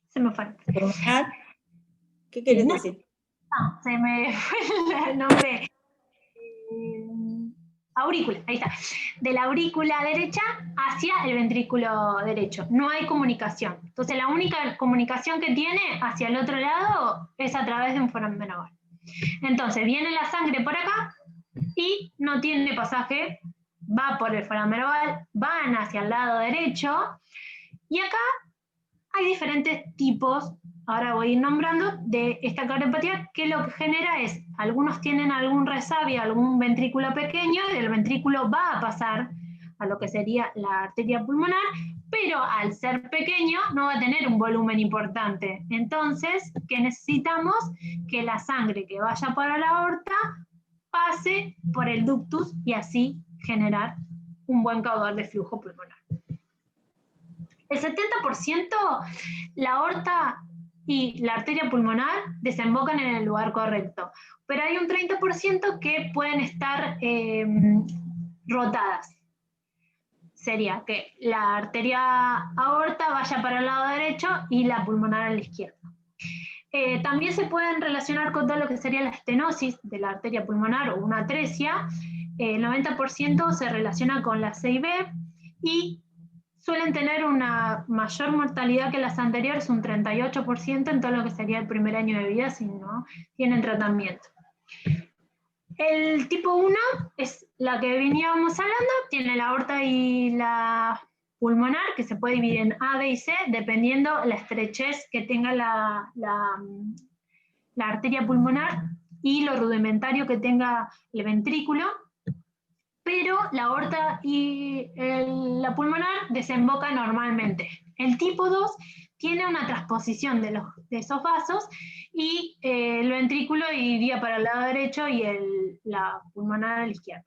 se me fue. ¿Qué querés decir? No, se me fue el nombre. Aurícula, ahí está. De la aurícula derecha hacia el ventrículo derecho. No hay comunicación. Entonces la única comunicación que tiene hacia el otro lado es a través de un foramen venoso. Entonces viene la sangre por acá y no tiene pasaje, va por el foramen venoso, van hacia el lado derecho, y acá hay diferentes tipos, ahora voy a ir nombrando, de esta cardiopatía, que lo que genera es, algunos tienen algún resabio, algún ventrículo pequeño, y el ventrículo va a pasar a lo que sería la arteria pulmonar, pero al ser pequeño no va a tener un volumen importante. Entonces, ¿qué necesitamos? Que la sangre que vaya para la aorta pase por el ductus y así generar un buen caudal de flujo pulmonar. El 70% la aorta y la arteria pulmonar desembocan en el lugar correcto, pero hay un 30% que pueden estar rotadas. Sería que la arteria aorta vaya para el lado derecho y la pulmonar a la izquierda. También se pueden relacionar con todo lo que sería la estenosis de la arteria pulmonar o una atresia. El 90% se relaciona con la CIB y suelen tener una mayor mortalidad que las anteriores, un 38% en todo lo que sería el primer año de vida si no tienen tratamiento. El tipo 1 es la que veníamos hablando, tiene la aorta y la pulmonar, que se puede dividir en A, B y C, dependiendo la estrechez que tenga la arteria pulmonar y lo rudimentario que tenga el ventrículo. Pero la aorta y la pulmonar desemboca normalmente. El tipo 2 tiene una transposición de esos vasos y el ventrículo iría para el lado derecho y la pulmonar a la izquierda.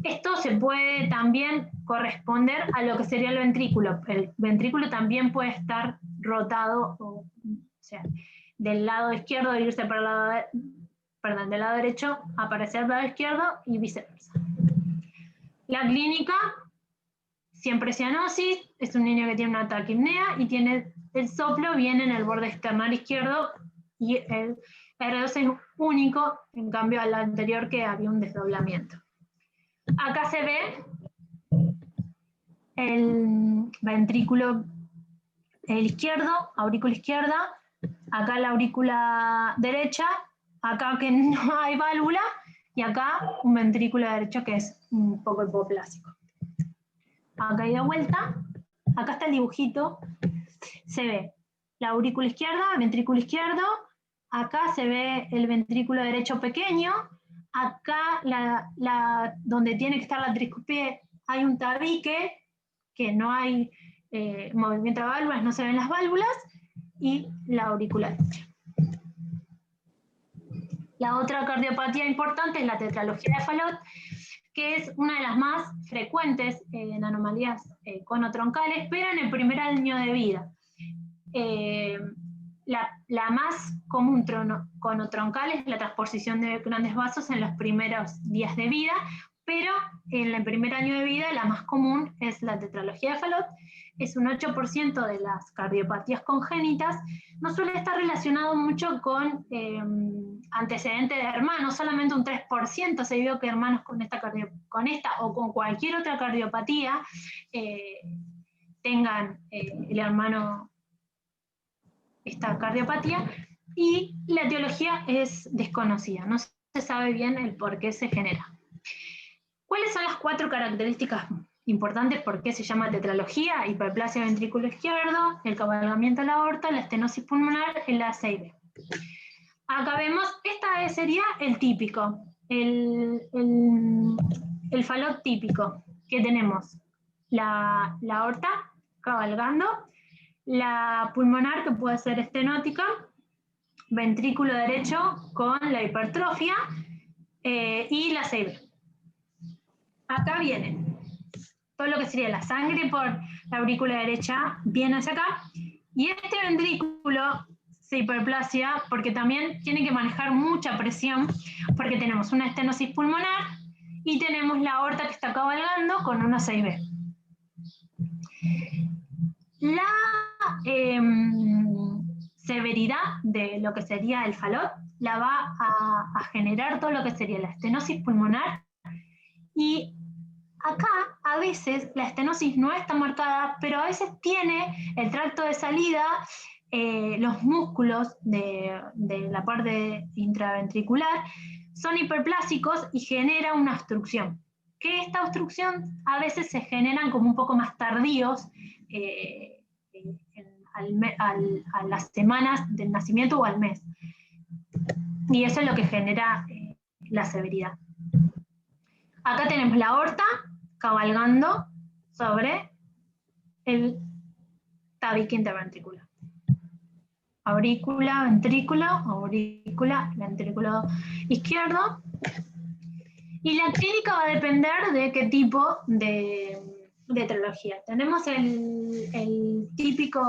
Esto se puede también corresponder a lo que sería el ventrículo. El ventrículo también puede estar rotado, o sea, del lado izquierdo irse para el lado, del lado derecho aparecer al lado izquierdo y viceversa. La clínica, siempre cianosis, es un niño que tiene una taquipnea y tiene el soplo bien en el borde externar izquierdo y el R2 es único, en cambio al anterior que había un desdoblamiento. Acá se ve el ventrículo izquierdo, aurícula izquierda, acá la aurícula derecha, acá que no hay válvula, y acá un ventrículo derecho que es un poco hipoplásico. Acá y de vuelta, acá está el dibujito, se ve la aurícula izquierda, el ventrículo izquierdo, acá se ve el ventrículo derecho pequeño, acá donde tiene que estar la tricúspide hay un tabique, que no hay movimiento de válvulas, no se ven las válvulas, y la aurícula derecha. La otra cardiopatía importante es la tetralogía de Fallot, que es una de las más frecuentes en anomalías conotroncales, pero en el primer año de vida. La más común conotroncal es la transposición de grandes vasos en los primeros días de vida, pero en el primer año de vida la más común es la tetralogía de Fallot, es un 8% de las cardiopatías congénitas, no suele estar relacionado mucho con antecedentes de hermanos, solamente un 3% se vio que hermanos con esta o con cualquier otra cardiopatía tengan el hermano esta cardiopatía, y la etiología es desconocida, no se sabe bien el por qué se genera. ¿Cuáles son las 4 características importantes por qué se llama tetralogía? Hiperplasia ventrículo izquierdo, el cabalgamiento de la aorta, la estenosis pulmonar, el ACIB. Acá vemos, esta sería el típico, el Fallot típico, que tenemos la aorta cabalgando, la pulmonar, que puede ser estenótica, ventrículo derecho con la hipertrofia y la ACIB. Acá viene todo lo que sería la sangre por la aurícula derecha, viene hacia acá, y este ventrículo se hiperplasia porque también tiene que manejar mucha presión, porque tenemos una estenosis pulmonar y tenemos la aorta que está cabalgando con una ACIB. La severidad de lo que sería el Fallot la va a generar todo lo que sería la estenosis pulmonar, y acá a veces la estenosis no está marcada, pero a veces tiene el tracto de salida, los músculos de la parte intraventricular son hiperplásicos y genera una obstrucción. Que esta obstrucción a veces se generan como un poco más tardíos, a las semanas del nacimiento o al mes. Y eso es lo que genera la severidad. Acá tenemos la aorta cabalgando sobre el tabique interventricular. Aurícula, ventrículo izquierdo. Y la clínica va a depender de qué tipo de tetralogía. Tenemos el típico,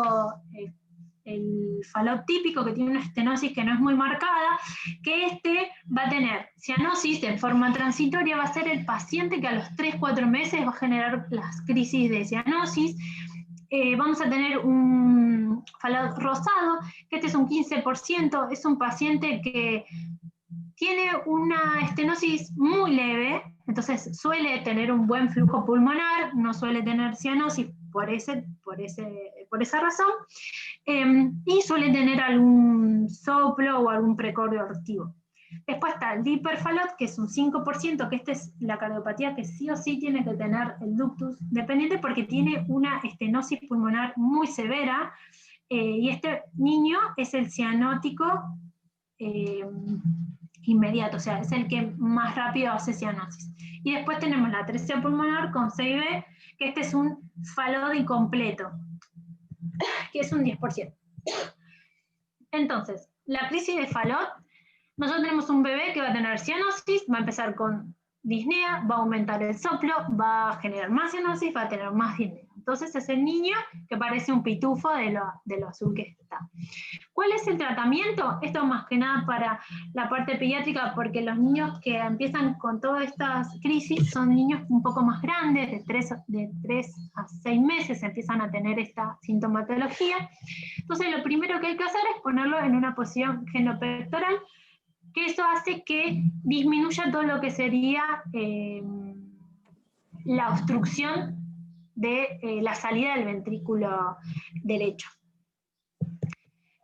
el Fallot típico, que tiene una estenosis que no es muy marcada, que este va a tener cianosis de forma transitoria, va a ser el paciente que a los 3-4 meses va a generar las crisis de cianosis. Vamos a tener un Fallot rosado, que este es un 15%, es un paciente que tiene una estenosis muy leve, entonces suele tener un buen flujo pulmonar, no suele tener cianosis por esa razón, y suele tener algún soplo o algún precordio activo. Después está el hiperfallot, que es un 5%, que esta es la cardiopatía que sí o sí tiene que tener el ductus dependiente porque tiene una estenosis pulmonar muy severa, y este niño es el cianótico inmediato, o sea, es el que más rápido hace cianosis. Y después tenemos la atresia pulmonar con CIB, que este es un Fallot incompleto, que es un 10%. Entonces, la crisis de Fallot, nosotros tenemos un bebé que va a tener cianosis, va a empezar con disnea, va a aumentar el soplo, va a generar más cianosis, va a tener más disnea. Entonces es el niño que parece un pitufo de lo azul que está. ¿Cuál es el tratamiento? Esto más que nada para la parte pediátrica, porque los niños que empiezan con todas estas crisis son niños un poco más grandes, de 3 a 6 meses empiezan a tener esta sintomatología. Entonces lo primero que hay que hacer es ponerlo en una posición genopectoral, que eso hace que disminuya todo lo que sería la obstrucción de la salida del ventrículo derecho.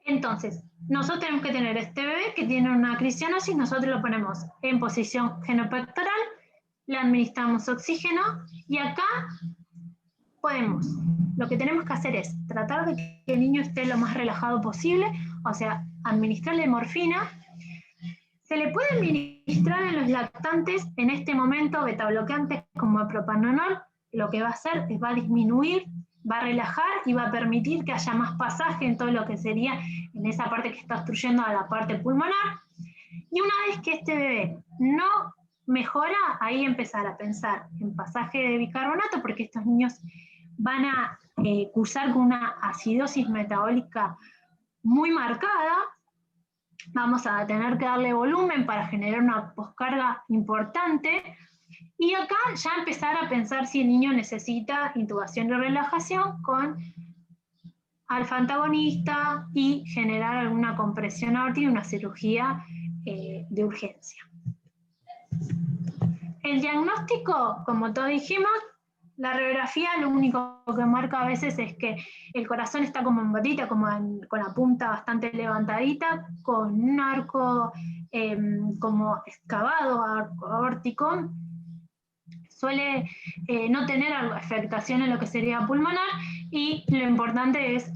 Entonces, nosotros tenemos que tener este bebé que tiene una cristianosis, nosotros lo ponemos en posición genopectoral, le administramos oxígeno y acá podemos lo que tenemos que hacer es tratar de que el niño esté lo más relajado posible, o sea, administrarle morfina. Se le puede administrar en los lactantes en este momento betabloqueantes como propranolol. Lo que va a hacer es va a disminuir, va a relajar y va a permitir que haya más pasaje en todo lo que sería en esa parte que está obstruyendo a la parte pulmonar. Y una vez que este bebé no mejora, ahí empezar a pensar en pasaje de bicarbonato, porque estos niños van a cursar con una acidosis metabólica muy marcada. Vamos a tener que darle volumen para generar una poscarga importante. Y acá ya empezar a pensar si el niño necesita intubación y relajación con alfa-antagonista y generar alguna compresión aórtica y una cirugía de urgencia. El diagnóstico, como todos dijimos, la radiografía lo único que marca a veces es que el corazón está como en botita, como con la punta bastante levantadita, con un arco como excavado, arco aórtico. Suele no tener afectación en lo que sería pulmonar, y lo importante es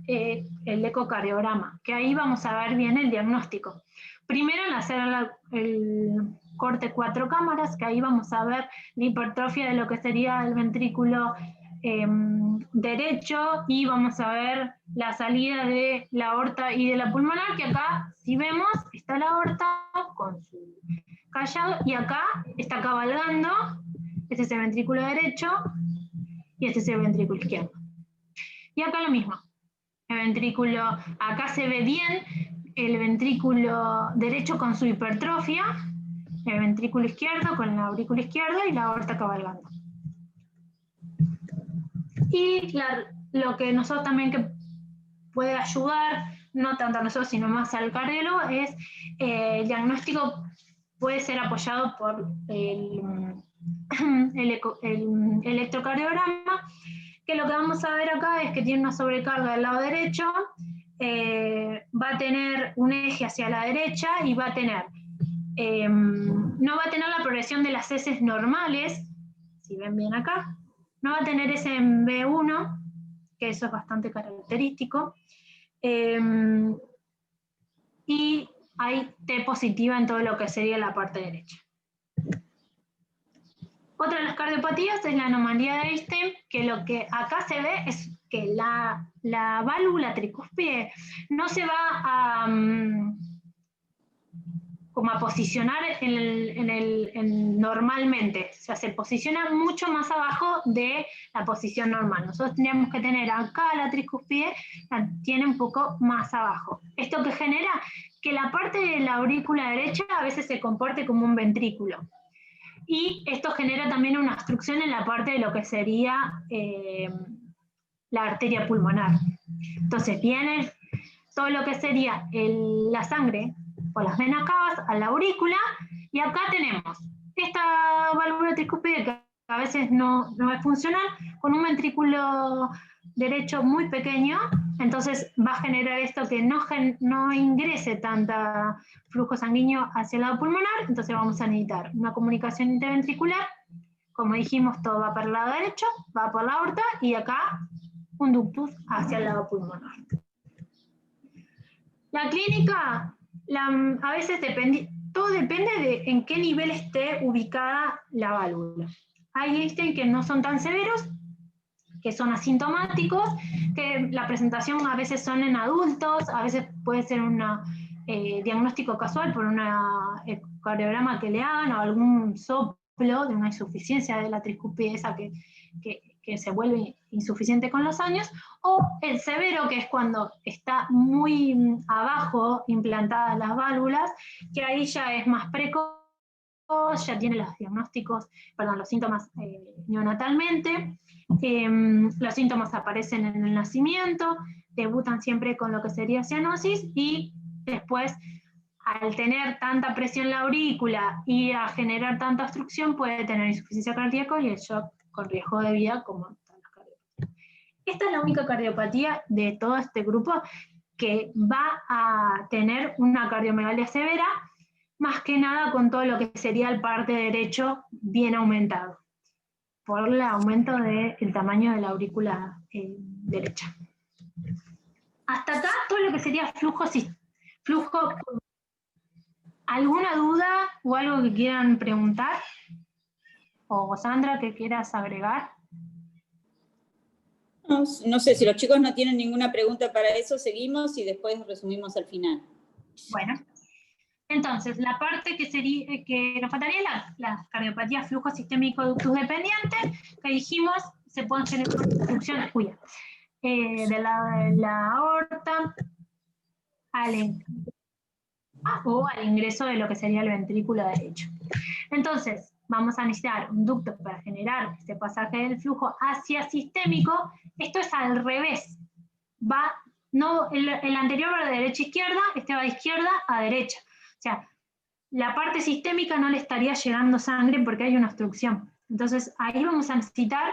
el ecocardiograma, que ahí vamos a ver bien el diagnóstico. Primero en hacer el corte 4 cámaras, que ahí vamos a ver la hipertrofia de lo que sería el ventrículo derecho, y vamos a ver la salida de la aorta y de la pulmonar, que acá, si vemos, está la aorta con su callado, y acá está cabalgando. Este es el ventrículo derecho, y este es el ventrículo izquierdo. Y acá lo mismo. El ventrículo, acá se ve bien el ventrículo derecho con su hipertrofia, el ventrículo izquierdo con la aurícula izquierda y la aorta cabalgando. Y lo que nosotros también que puede ayudar, no tanto a nosotros sino más al cardiólogo, es el diagnóstico puede ser apoyado por el electrocardiograma, que lo que vamos a ver acá es que tiene una sobrecarga del lado derecho, va a tener un eje hacia la derecha y va a tener, no va a tener la progresión de las heces normales, si ven bien acá, no va a tener ese en B1, que eso es bastante característico, y hay T positiva en todo lo que sería la parte derecha. Otra de las cardiopatías es la anomalía de Einstein, que lo que acá se ve es que la válvula tricúspide no se va como a posicionar normalmente, o sea, se posiciona mucho más abajo de la posición normal. Nosotros tendríamos que tener acá la tricúspide, la tiene un poco más abajo. Esto que genera que la parte de la aurícula derecha a veces se comporte como un ventrículo. Y esto genera también una obstrucción en la parte de lo que sería la arteria pulmonar. Entonces viene todo lo que sería la sangre por las venas cavas a la aurícula, y acá tenemos esta válvula tricúspide que a veces no es funcional, con un ventrículo derecho muy pequeño, entonces va a generar esto que no ingrese tanta flujo sanguíneo hacia el lado pulmonar, entonces vamos a necesitar una comunicación interventricular. Como dijimos, todo va para el lado derecho, va por la aorta, y acá un ductus hacia el lado pulmonar. La clínica, a veces todo depende de en qué nivel esté ubicada la válvula. Hay que no son tan severos, que son asintomáticos, que la presentación a veces son en adultos, a veces puede ser un diagnóstico casual por un ecocardiograma que le hagan, o algún soplo de una insuficiencia de la tricúspide esa que se vuelve insuficiente con los años, o el severo, que es cuando está muy abajo implantadas las válvulas, que ahí ya es más precoz, ya tiene los diagnósticos, los síntomas neonatalmente, los síntomas aparecen en el nacimiento, debutan siempre con lo que sería cianosis, y después, al tener tanta presión en la aurícula y a generar tanta obstrucción, puede tener insuficiencia cardíaca y el shock con riesgo de vida, como todas las cardiopatías. Esta es la única cardiopatía de todo este grupo que va a tener una cardiomegalia severa, más que nada con todo lo que sería el parte derecho bien aumentado. por el aumento del tamaño de la aurícula derecha. Hasta acá todo lo que sería flujo. ¿Alguna duda o algo que quieran preguntar? O Sandra, que quieras agregar. No sé, si los chicos no tienen ninguna pregunta para eso, seguimos y después resumimos al final. Bueno, entonces, la parte que nos faltaría las cardiopatías flujo sistémico ductus dependiente, que dijimos, se pueden generar obstrucciones de la aorta o al ingreso de lo que sería el ventrículo derecho. Entonces, vamos a necesitar un ducto para generar este pasaje del flujo hacia sistémico. Esto es al revés. El anterior va de derecha a izquierda, este va de izquierda a derecha. O sea, la parte sistémica no le estaría llegando sangre porque hay una obstrucción. Entonces, ahí vamos a necesitar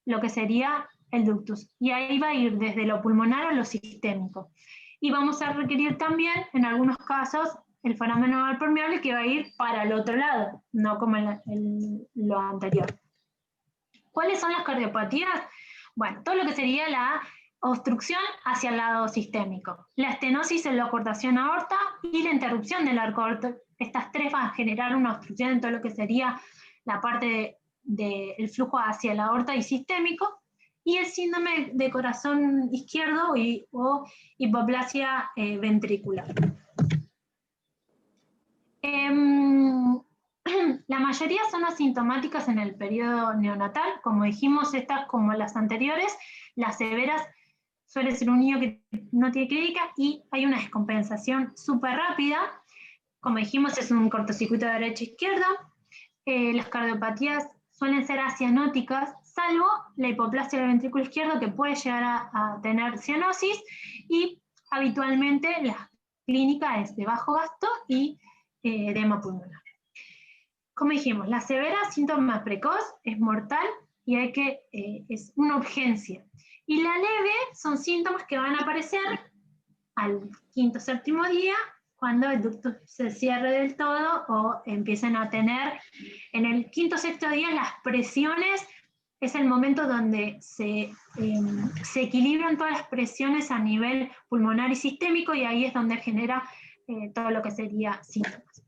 lo que sería el ductus. Y ahí va a ir desde lo pulmonar a lo sistémico. Y vamos a requerir también, en algunos casos, el foramen oval permeable que va a ir para el otro lado, no como lo anterior. ¿Cuáles son las cardiopatías? Bueno, todo lo que sería la obstrucción hacia el lado sistémico, la estenosis en la cortación aorta y la interrupción del arco aorta. Estas tres van a generar una obstrucción en todo lo que sería la parte del flujo hacia la aorta y sistémico, y el síndrome de corazón izquierdo o hipoplasia ventricular. La mayoría son asintomáticas en el periodo neonatal, como dijimos, estas como las anteriores, las severas suele ser un niño que no tiene clínica y hay una descompensación súper rápida, como dijimos es un cortocircuito de derecha-izquierda, las cardiopatías suelen ser acianóticas, salvo la hipoplasia del ventrículo izquierdo que puede llegar a tener cianosis, y habitualmente la clínica es de bajo gasto y edema pulmonar. Como dijimos, la severa, síntoma precoz, es mortal y es una urgencia. Y la leve son síntomas que van a aparecer al quinto, séptimo día, cuando el ducto se cierre del todo o empiecen a tener, en el quinto, sexto día, las presiones, es el momento donde se equilibran todas las presiones a nivel pulmonar y sistémico, y ahí es donde genera todo lo que sería síntomas.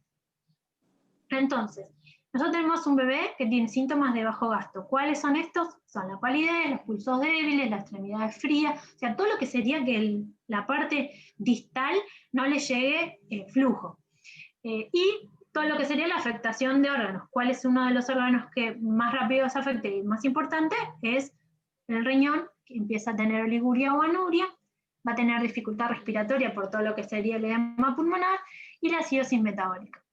Entonces, nosotros tenemos un bebé que tiene síntomas de bajo gasto. ¿Cuáles son estos? Son la palidez, los pulsos débiles, las extremidades frías, o sea, todo lo que sería que la parte distal no le llegue flujo. Y todo lo que sería la afectación de órganos. ¿Cuál es uno de los órganos que más rápido se afecta y más importante? Es el riñón, que empieza a tener oliguria o anuria, va a tener dificultad respiratoria por todo lo que sería el edema pulmonar y la acidosis metabólica.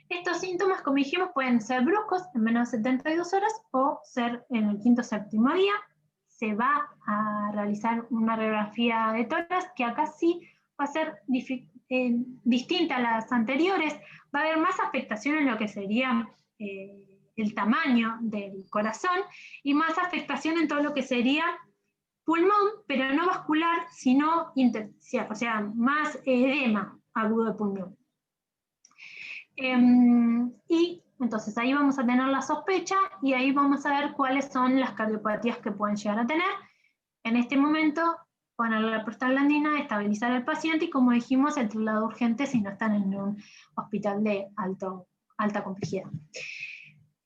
Estos síntomas, como dijimos, pueden ser bruscos en menos de 72 horas o ser en el quinto, séptimo día. Se va a realizar una radiografía de tórax, que acá sí va a ser distinta a las anteriores. Va a haber más afectación en lo que sería el tamaño del corazón y más afectación en todo lo que sería pulmón, pero no vascular, sino intersticial, o sea, más edema agudo de pulmón. Y entonces ahí vamos a tener la sospecha y ahí vamos a ver cuáles son las cardiopatías que pueden llegar a tener. En este momento, ponerle la prostaglandina, estabilizar al paciente y, como dijimos, el traslado urgente si no están en un hospital de alta complejidad.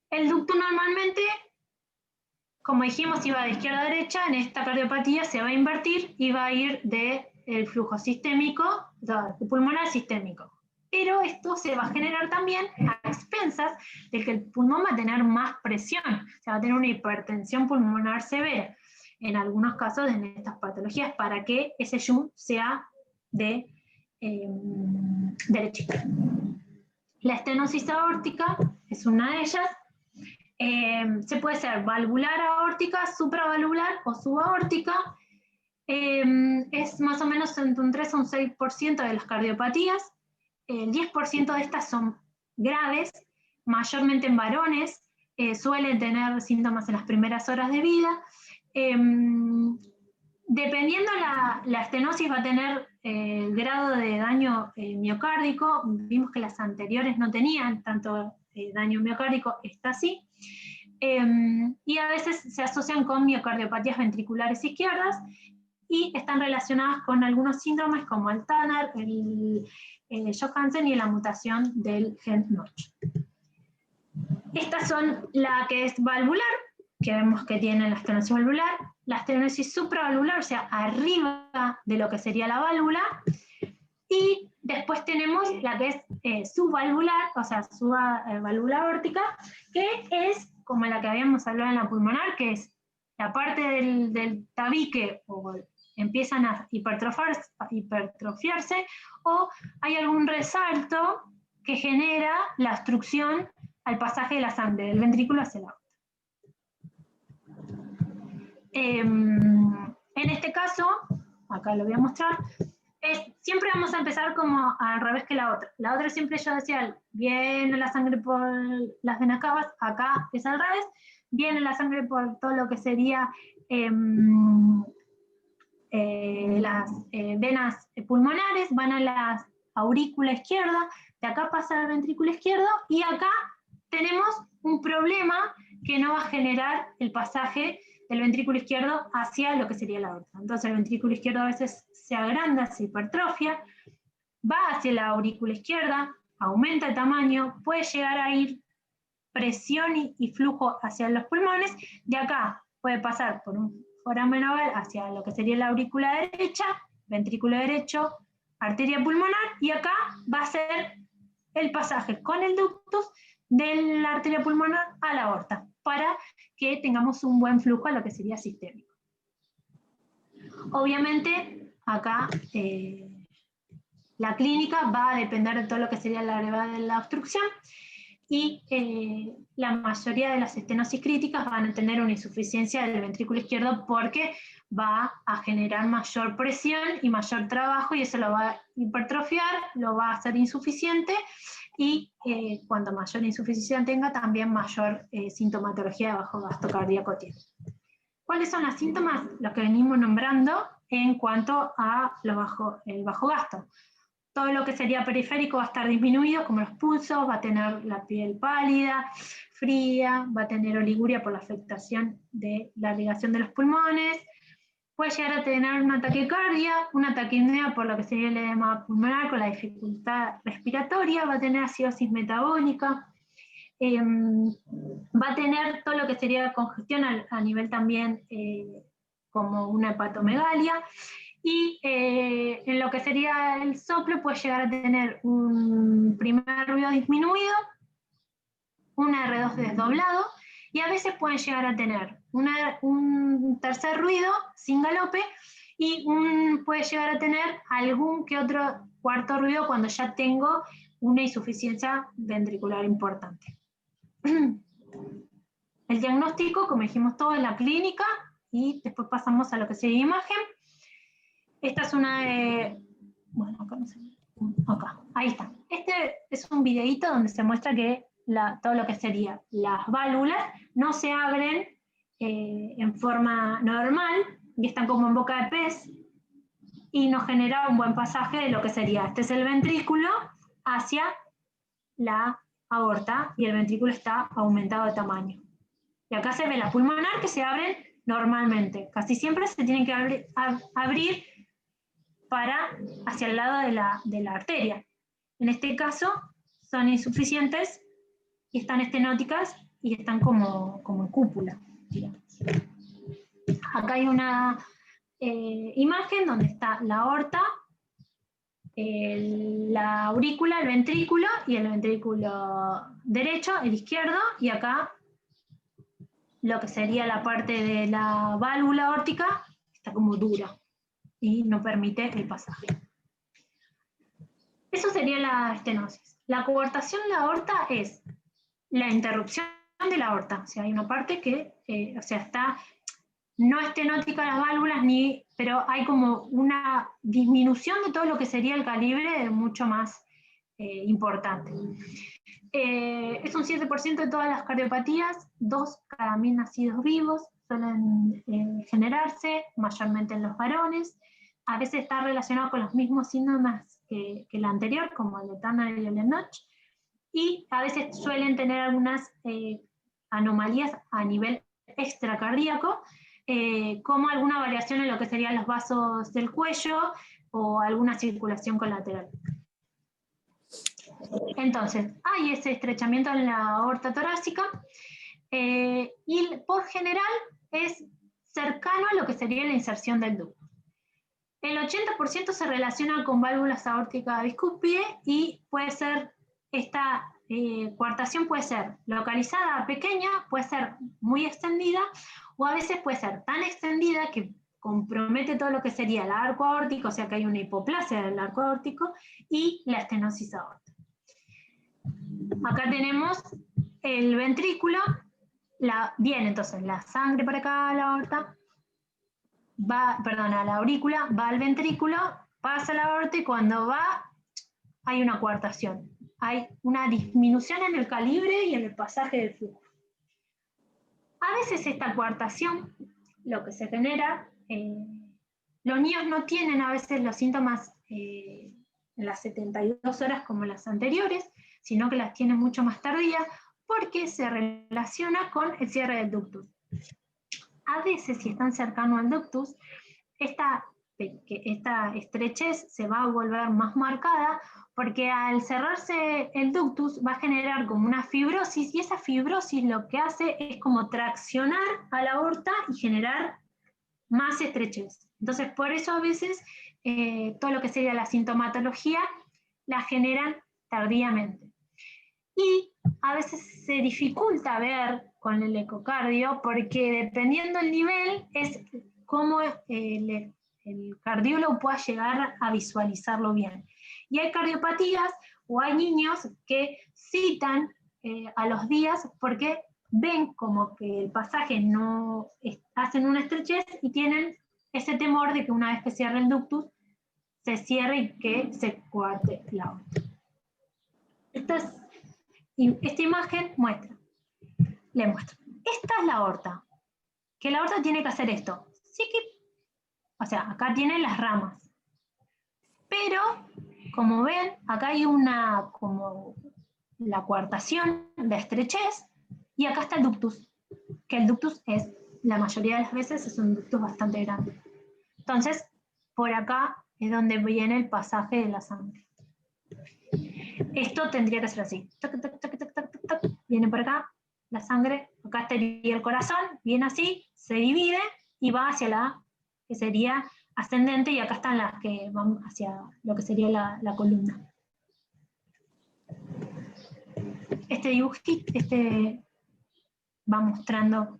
El ducto normalmente, como dijimos, iba de izquierda a derecha. En esta cardiopatía se va a invertir y va a ir del flujo sistémico, pulmonar sistémico. Pero esto se va a generar también a expensas de que el pulmón va a tener más presión, o sea, va a tener una hipertensión pulmonar severa, en algunos casos en estas patologías, para que ese shunt sea de derecha. La estenosis aórtica es una de ellas. Se puede ser valvular aórtica, supravalvular o subaórtica. Es más o menos entre un 3 a un 6% de las cardiopatías. El 10% de estas son graves, mayormente en varones, suelen tener síntomas en las primeras horas de vida. Dependiendo la estenosis va a tener el grado de daño miocárdico. Vimos que las anteriores no tenían tanto daño miocárdico, esta sí. y a veces se asocian con miocardiopatías ventriculares izquierdas y están relacionadas con algunos síndromes como el Tanner, el Johansen y la mutación del gen Notch. Estas son la que es valvular, que vemos que tiene la estenosis valvular, la estenosis supravalvular, o sea, arriba de lo que sería la válvula, y después tenemos la que es subvalvular, o sea, válvula aórtica, que es como la que habíamos hablado en la pulmonar, que es la parte del tabique, o empiezan a hipertrofiarse, o hay algún resalto que genera la obstrucción al pasaje de la sangre del ventrículo hacia la aorta. En este caso, acá lo voy a mostrar, siempre vamos a empezar como al revés que la otra. La otra siempre yo decía, viene la sangre por las venas cavas, acá es al revés, viene la sangre por todo lo que sería las venas pulmonares, van a la aurícula izquierda, de acá pasa al ventrículo izquierdo, y acá tenemos un problema que no va a generar el pasaje del ventrículo izquierdo hacia lo que sería la aorta. Entonces el ventrículo izquierdo a veces se agranda, se hipertrofia, va hacia la aurícula izquierda, aumenta el tamaño, puede llegar a ir presión y flujo hacia los pulmones, de acá puede pasar por un foramen naval hacia lo que sería la aurícula derecha, ventrículo derecho, arteria pulmonar, y acá va a ser el pasaje con el ductus de la arteria pulmonar a la aorta, para que tengamos un buen flujo a lo que sería sistémico. Obviamente, acá la clínica va a depender de todo lo que sería la gravedad de la obstrucción, y la mayoría de las estenosis críticas van a tener una insuficiencia del ventrículo izquierdo porque va a generar mayor presión y mayor trabajo, y eso lo va a hipertrofiar, lo va a hacer insuficiente, y cuanto mayor insuficiencia tenga, también mayor sintomatología de bajo gasto cardíaco tiene. ¿Cuáles son los síntomas? Los que venimos nombrando en cuanto a el bajo gasto. Todo lo que sería periférico va a estar disminuido, como los pulsos, va a tener la piel pálida, fría, va a tener oliguria por la afectación de la irrigación de los pulmones, puede llegar a tener una taquicardia, una taquipnea por lo que sería el edema pulmonar con la dificultad respiratoria, va a tener acidosis metabólica, va a tener todo lo que sería congestión a nivel también como una hepatomegalia, y en lo que sería el soplo puede llegar a tener un primer ruido disminuido, un R2 desdoblado, y a veces pueden llegar a tener un tercer ruido sin galope, y puede llegar a tener algún que otro cuarto ruido cuando ya tengo una insuficiencia ventricular importante. El diagnóstico, como dijimos, todo en la clínica, y después pasamos a lo que sería imagen. Esta es una de... Bueno, acá no sé. Acá, ahí está. Este es un videíto donde se muestra que todo lo que sería las válvulas no se abren en forma normal, y están como en boca de pez, y nos genera un buen pasaje de lo que sería, este es el ventrículo hacia la aorta, y el ventrículo está aumentado de tamaño. Y acá se ve la pulmonar que se abren normalmente. Casi siempre se tienen que abrir hacia el lado de la arteria. En este caso son insuficientes y están estenóticas y están como en cúpula, digamos. Acá hay una imagen donde está la aorta, la aurícula, el ventrículo, y el ventrículo derecho, el izquierdo, y acá lo que sería la parte de la válvula aórtica está como dura y no permite el pasaje. Eso sería la estenosis. La coartación de la aorta es la interrupción de la aorta. O sea, hay una parte que está no estenótica las válvulas, pero hay como una disminución de todo lo que sería el calibre mucho más importante. Es un 7% de todas las cardiopatías, 2 cada 1000 nacidos vivos suelen generarse, mayormente en los varones. A veces está relacionado con los mismos síntomas que la anterior, como el de Tanner y el de Notch, y a veces suelen tener anomalías a nivel extracardíaco, como alguna variación en lo que serían los vasos del cuello o alguna circulación colateral. Entonces, hay ese estrechamiento en la aorta torácica, y por general es cercano a lo que sería la inserción del ducto. El 80% se relaciona con válvulas aórticas bicúspide y puede ser, esta coartación puede ser localizada, pequeña, puede ser muy extendida, o a veces puede ser tan extendida que compromete todo lo que sería el arco aórtico, o sea que hay una hipoplasia del arco aórtico, y la estenosis aórtica. Acá tenemos el ventrículo, viene entonces la sangre para acá a la aorta, a la aurícula, va al ventrículo, pasa a la aorta y cuando va hay una coartación. Hay una disminución en el calibre y en el pasaje del flujo. A veces esta coartación, lo que se genera, los niños no tienen a veces los síntomas en las 72 horas como las anteriores, sino que las tienen mucho más tardías, porque se relaciona con el cierre del ductus. A veces, si están cercanos al ductus, esta estrechez se va a volver más marcada, porque al cerrarse el ductus va a generar como una fibrosis, y esa fibrosis lo que hace es como traccionar a la aorta y generar más estrechez. Entonces, por eso a veces todo lo que sería la sintomatología la generan tardíamente. Y a veces se dificulta ver con el ecocardio, porque dependiendo del nivel es cómo el cardiólogo pueda llegar a visualizarlo bien. Y hay cardiopatías o hay niños que citan a los días porque ven como que el pasaje no hacen una estrechez y tienen ese temor de que una vez que cierre el ductus se cierre y que se coarte la aorta. Esta imagen le muestra. Esta es la aorta. Que la aorta tiene que hacer esto. Sí que, o sea, acá tiene las ramas. Pero, como ven, acá hay como la coartación, la estrechez, y acá está el ductus. Que el ductus la mayoría de las veces es un ductus bastante grande. Entonces, por acá es donde viene el pasaje de la sangre. Esto tendría que ser así. Tac, tac, tac, tac, tac, tac, viene por acá la sangre, acá estaría el corazón, viene así, se divide y va hacia la que sería ascendente, y acá están las que van hacia lo que sería la columna. Este dibujito, va mostrando.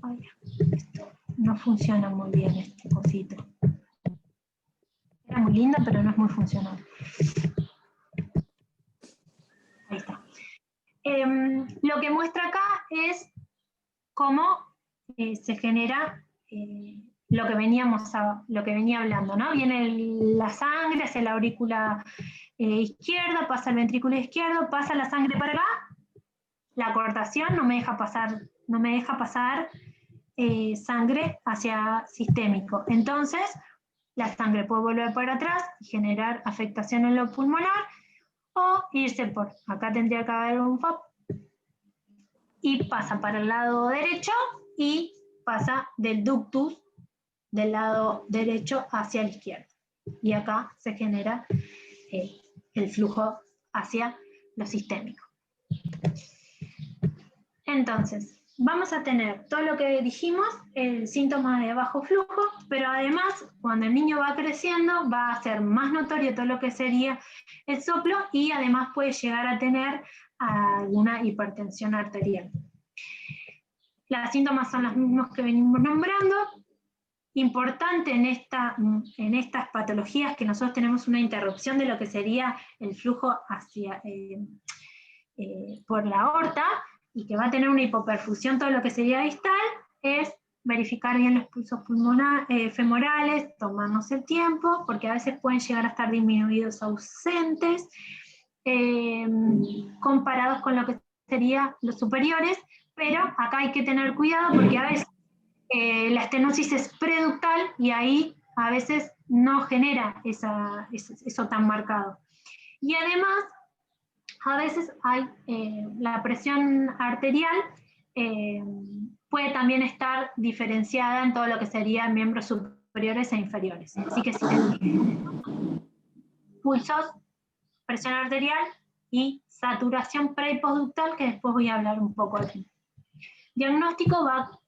Ay, esto no funciona muy bien, este cosito. Era muy lindo, pero no es muy funcional. Ahí está. Lo que muestra acá es cómo se genera lo que venía hablando, ¿no? Viene la sangre hacia la aurícula izquierda, pasa el ventrículo izquierdo, pasa la sangre para acá, la coartación no me deja pasar sangre hacia sistémico. Entonces, la sangre puede volver para atrás y generar afectación en lo pulmonar, o irse por acá, tendría que haber un FOP, y pasa para el lado derecho y pasa del ductus del lado derecho hacia el izquierdo. Y acá se genera el flujo hacia lo sistémico. Entonces, vamos a tener todo lo que dijimos, el síntoma de bajo flujo, pero además, cuando el niño va creciendo, va a ser más notorio todo lo que sería el soplo, y además puede llegar a tener alguna hipertensión arterial. Los síntomas son los mismos que venimos nombrando. Importante en estas patologías que nosotros tenemos una interrupción de lo que sería el flujo por la aorta, y que va a tener una hipoperfusión todo lo que sería distal, es verificar bien los pulsos femorales, tomarnos el tiempo, porque a veces pueden llegar a estar disminuidos, ausentes, comparados con lo que serían los superiores, pero acá hay que tener cuidado porque a veces la estenosis es preductal y ahí a veces no genera eso tan marcado. Y además, a veces hay la presión arterial puede también estar diferenciada en todo lo que serían miembros superiores e inferiores. Así que si tenemos pulsos, presión arterial y saturación pre y postductal, que después voy a hablar un poco aquí. Diagnóstico va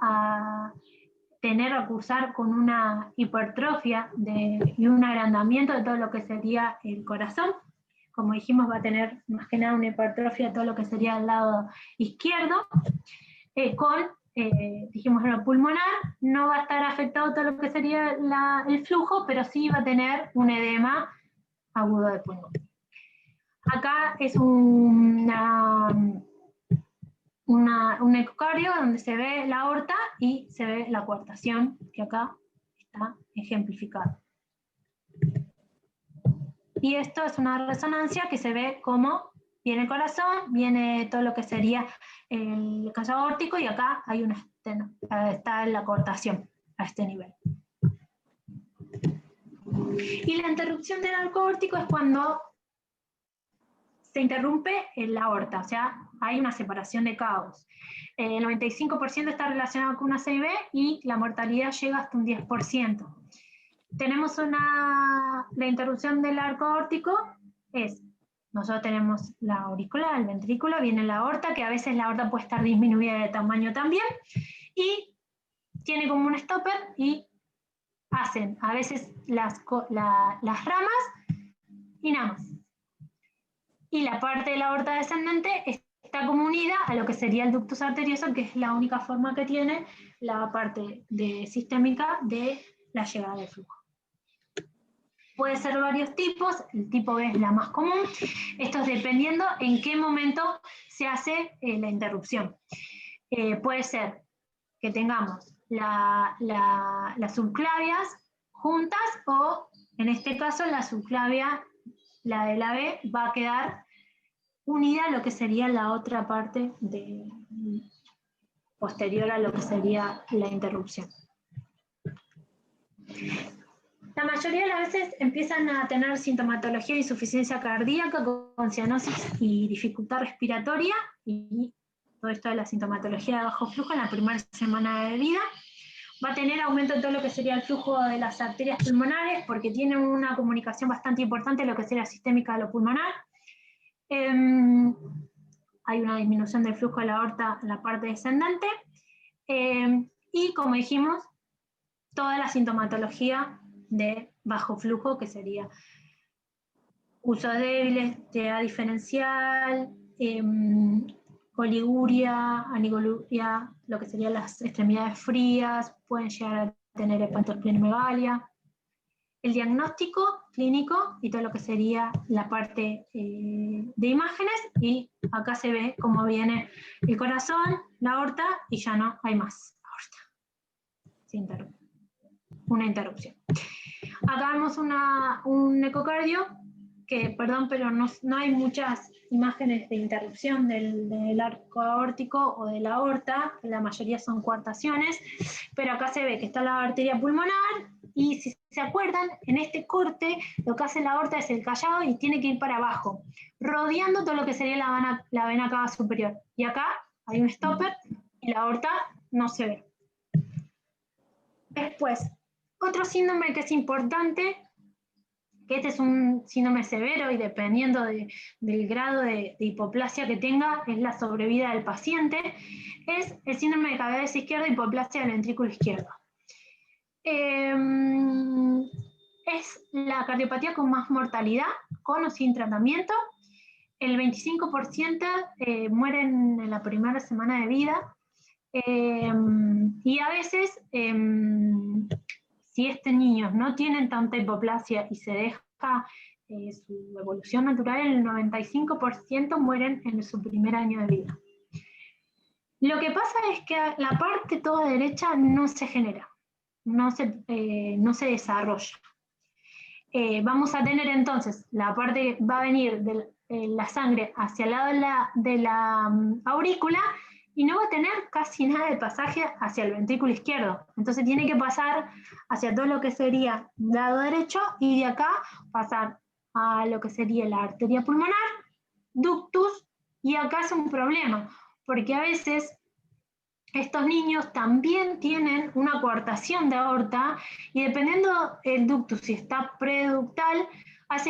a cursar con una hipertrofia y un agrandamiento de todo lo que sería el corazón. Como dijimos, va a tener más que nada una hipertrofia de todo lo que sería el lado izquierdo, dijimos, lo pulmonar, no va a estar afectado todo lo que sería el flujo, pero sí va a tener un edema agudo de pulmón. Acá es un ecocardio donde se ve la aorta y se ve la coartación, que acá está ejemplificado. Y esto es una resonancia que se ve como viene el corazón, viene todo lo que sería el callo aórtico, y acá hay está la coartación a este nivel. Y la interrupción del arco aórtico es cuando se interrumpe la aorta, o sea, hay una separación de cabos. El 95% está relacionado con una CIB y la mortalidad llega hasta un 10%. Tenemos la interrupción del arco aórtico, nosotros tenemos la aurícula, el ventrículo, viene la aorta, que a veces la aorta puede estar disminuida de tamaño también, y tiene como un stopper y hacen a veces las ramas y nada más. Y la parte de la aorta descendente está como unida a lo que sería el ductus arterioso, que es la única forma que tiene la parte sistémica de la llegada del flujo. Puede ser varios tipos, el tipo B es la más común, esto es dependiendo en qué momento se hace la interrupción. Puede ser que tengamos las subclavias juntas, o en este caso la subclavia, la de la B, va a quedar unida a lo que sería la otra parte posterior a lo que sería la interrupción. La mayoría de las veces empiezan a tener sintomatología de insuficiencia cardíaca con cianosis y dificultad respiratoria, y todo esto de la sintomatología de bajo flujo en la primera semana de vida. Va a tener aumento en todo lo que sería el flujo de las arterias pulmonares, porque tienen una comunicación bastante importante lo que sería sistémica a lo pulmonar. Hay una disminución del flujo de la aorta en la parte descendente. Y como dijimos, toda la sintomatología de bajo flujo, que sería pulsos débiles, TDA diferencial, oliguria, anigoluria, lo que serían las extremidades frías, pueden llegar a tener hepatosplenomegalia. El diagnóstico clínico y todo lo que sería la parte de imágenes, y acá se ve cómo viene el corazón, la aorta, y ya no hay más aorta. Una interrupción. Acá vemos un ecocardio, que, perdón, pero no hay muchas imágenes de interrupción del arco aórtico o de la aorta, la mayoría son coartaciones, pero acá se ve que está la arteria pulmonar, y si se acuerdan, en este corte lo que hace la aorta es el callado y tiene que ir para abajo, rodeando todo lo que sería la vena cava superior. Y acá hay un stopper y la aorta no se ve. Después, otro síndrome que es importante, que este es un síndrome severo y dependiendo del grado de hipoplasia que tenga, es la sobrevida del paciente, es el síndrome de cabeza izquierda, hipoplasia del ventrículo izquierdo. Es la cardiopatía con más mortalidad, con o sin tratamiento. El 25% mueren en la primera semana de vida. Y a veces, si estos niños no tienen tanta hipoplasia y se deja su evolución natural, el 95% mueren en su primer año de vida. Lo que pasa es que la parte toda derecha no se genera, no se desarrolla. Vamos a tener entonces, la parte va a venir de la sangre hacia el lado de la aurícula, y no va a tener casi nada de pasaje hacia el ventrículo izquierdo. Entonces tiene que pasar hacia todo lo que sería lado derecho, y de acá pasar a lo que sería la arteria pulmonar, ductus, y acá es un problema, porque a veces estos niños también tienen una coartación de aorta y dependiendo del ductus, si está preductal,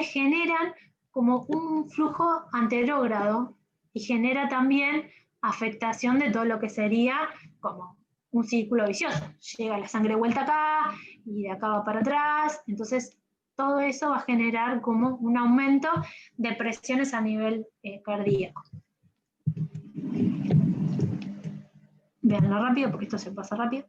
generan como un flujo anterógrado y genera también afectación de todo lo que sería como un círculo vicioso. Llega la sangre vuelta acá y de acá va para atrás, entonces todo eso va a generar como un aumento de presiones a nivel cardíaco. Veanlo rápido porque esto se pasa rápido.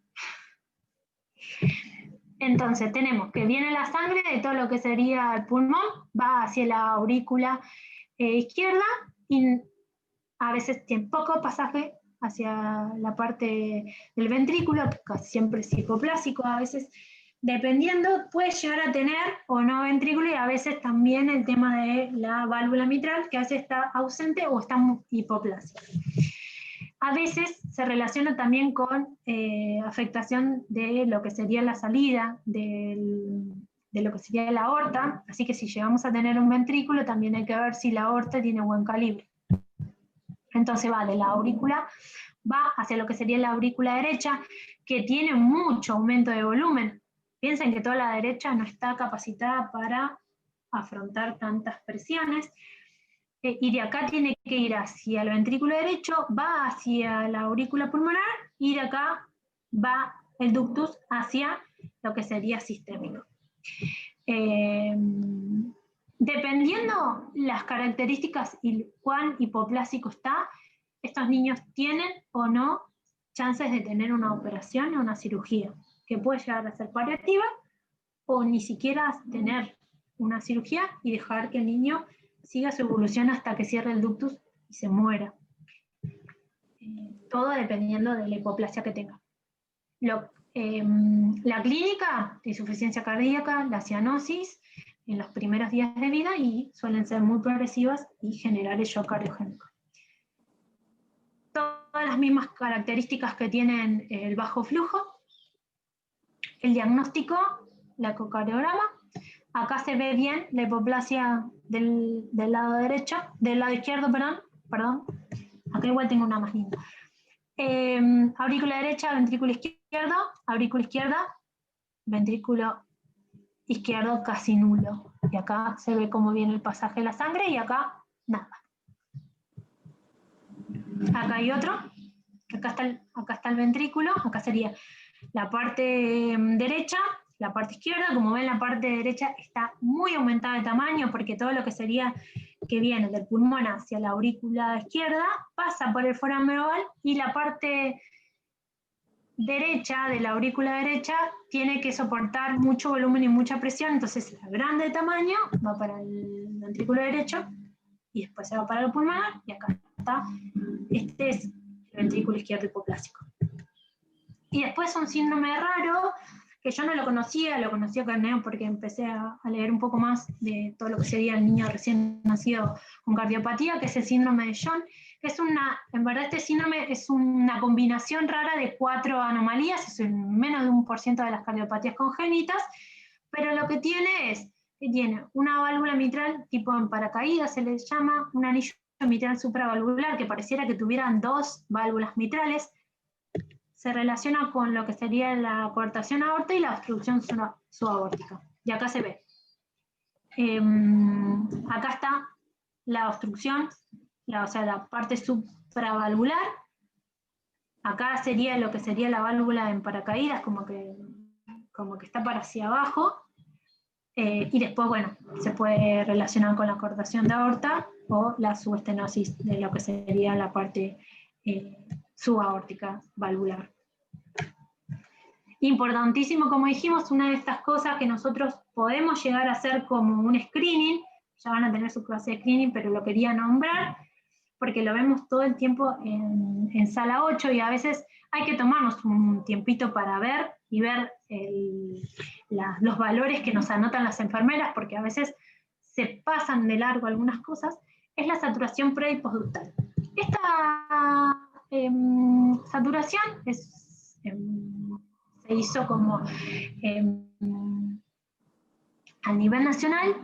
Entonces tenemos que viene la sangre de todo lo que sería el pulmón, va hacia la aurícula izquierda y a veces tiene poco pasaje hacia la parte del ventrículo, que casi siempre es hipoplásico, a veces dependiendo puede llegar a tener o no ventrículo y a veces también el tema de la válvula mitral que a veces está ausente o está hipoplásica. A veces se relaciona también con afectación de lo que sería la salida de lo que sería la aorta, así que si llegamos a tener un ventrículo también hay que ver si la aorta tiene buen calibre. Entonces va de la aurícula, va hacia lo que sería la aurícula derecha, que tiene mucho aumento de volumen. Piensen que toda la derecha no está capacitada para afrontar tantas presiones, y de acá tiene que ir hacia el ventrículo derecho, va hacia la aurícula pulmonar, y de acá va el ductus hacia lo que sería sistémico. Dependiendo las características y cuán hipoplásico está, estos niños tienen o no chances de tener una operación o una cirugía, que puede llegar a ser paliativa o ni siquiera tener una cirugía y dejar que el niño siga su evolución hasta que cierre el ductus y se muera. Todo dependiendo de la hipoplasia que tenga. La clínica de insuficiencia cardíaca, la cianosis, en los primeros días de vida y suelen ser muy progresivas y generar el shock cardiogénico. Todas las mismas características que tienen el bajo flujo, el diagnóstico, el ecocardiograma. Acá se ve bien la hipoplasia del lado derecho, del lado izquierdo, perdón. Acá igual tengo una más linda. Aurícula derecha, ventrículo izquierda, ventrículo izquierdo casi nulo. Y acá se ve cómo viene el pasaje de la sangre y acá nada. Acá hay otro, acá está el ventrículo, acá sería la parte derecha, la parte izquierda. Como ven, la parte derecha está muy aumentada de tamaño porque todo lo que sería que viene del pulmón hacia la aurícula izquierda pasa por el foramen oval y la parte derecha de la aurícula derecha tiene que soportar mucho volumen y mucha presión, entonces la grande de tamaño va para el ventrículo derecho y después se va para el pulmonar y acá está, este es el ventrículo izquierdo hipoplásico. Y después un síndrome raro, que yo no lo conocía acá porque empecé a leer un poco más de todo lo que sería el niño recién nacido con cardiopatía, que es el síndrome de John, que es en verdad este síndrome es una combinación rara de 4 anomalías, es menos de 1% de las cardiopatías congénitas, pero lo que tiene es que tiene una válvula mitral tipo en paracaídas, se le llama, un anillo mitral supravalvular, que pareciera que tuvieran 2 válvulas mitrales. Se relaciona con lo que sería la coartación aorta y la obstrucción subaórtica. Y acá se ve. Acá está la obstrucción, o sea, la parte supravalvular. Acá sería lo que sería la válvula en paracaídas, como que está para hacia abajo. Y después, bueno, se puede relacionar con la coartación de aorta o la subestenosis de lo que sería la parte subaórtica valvular. Importantísimo, como dijimos, una de estas cosas que nosotros podemos llegar a hacer como un screening, ya van a tener su clase de screening, pero lo quería nombrar, porque lo vemos todo el tiempo en sala 8 y a veces hay que tomarnos un tiempito para ver y ver los valores que nos anotan las enfermeras, porque a veces se pasan de largo algunas cosas, es la saturación pre y postductal. Esta saturación se hizo como a nivel nacional,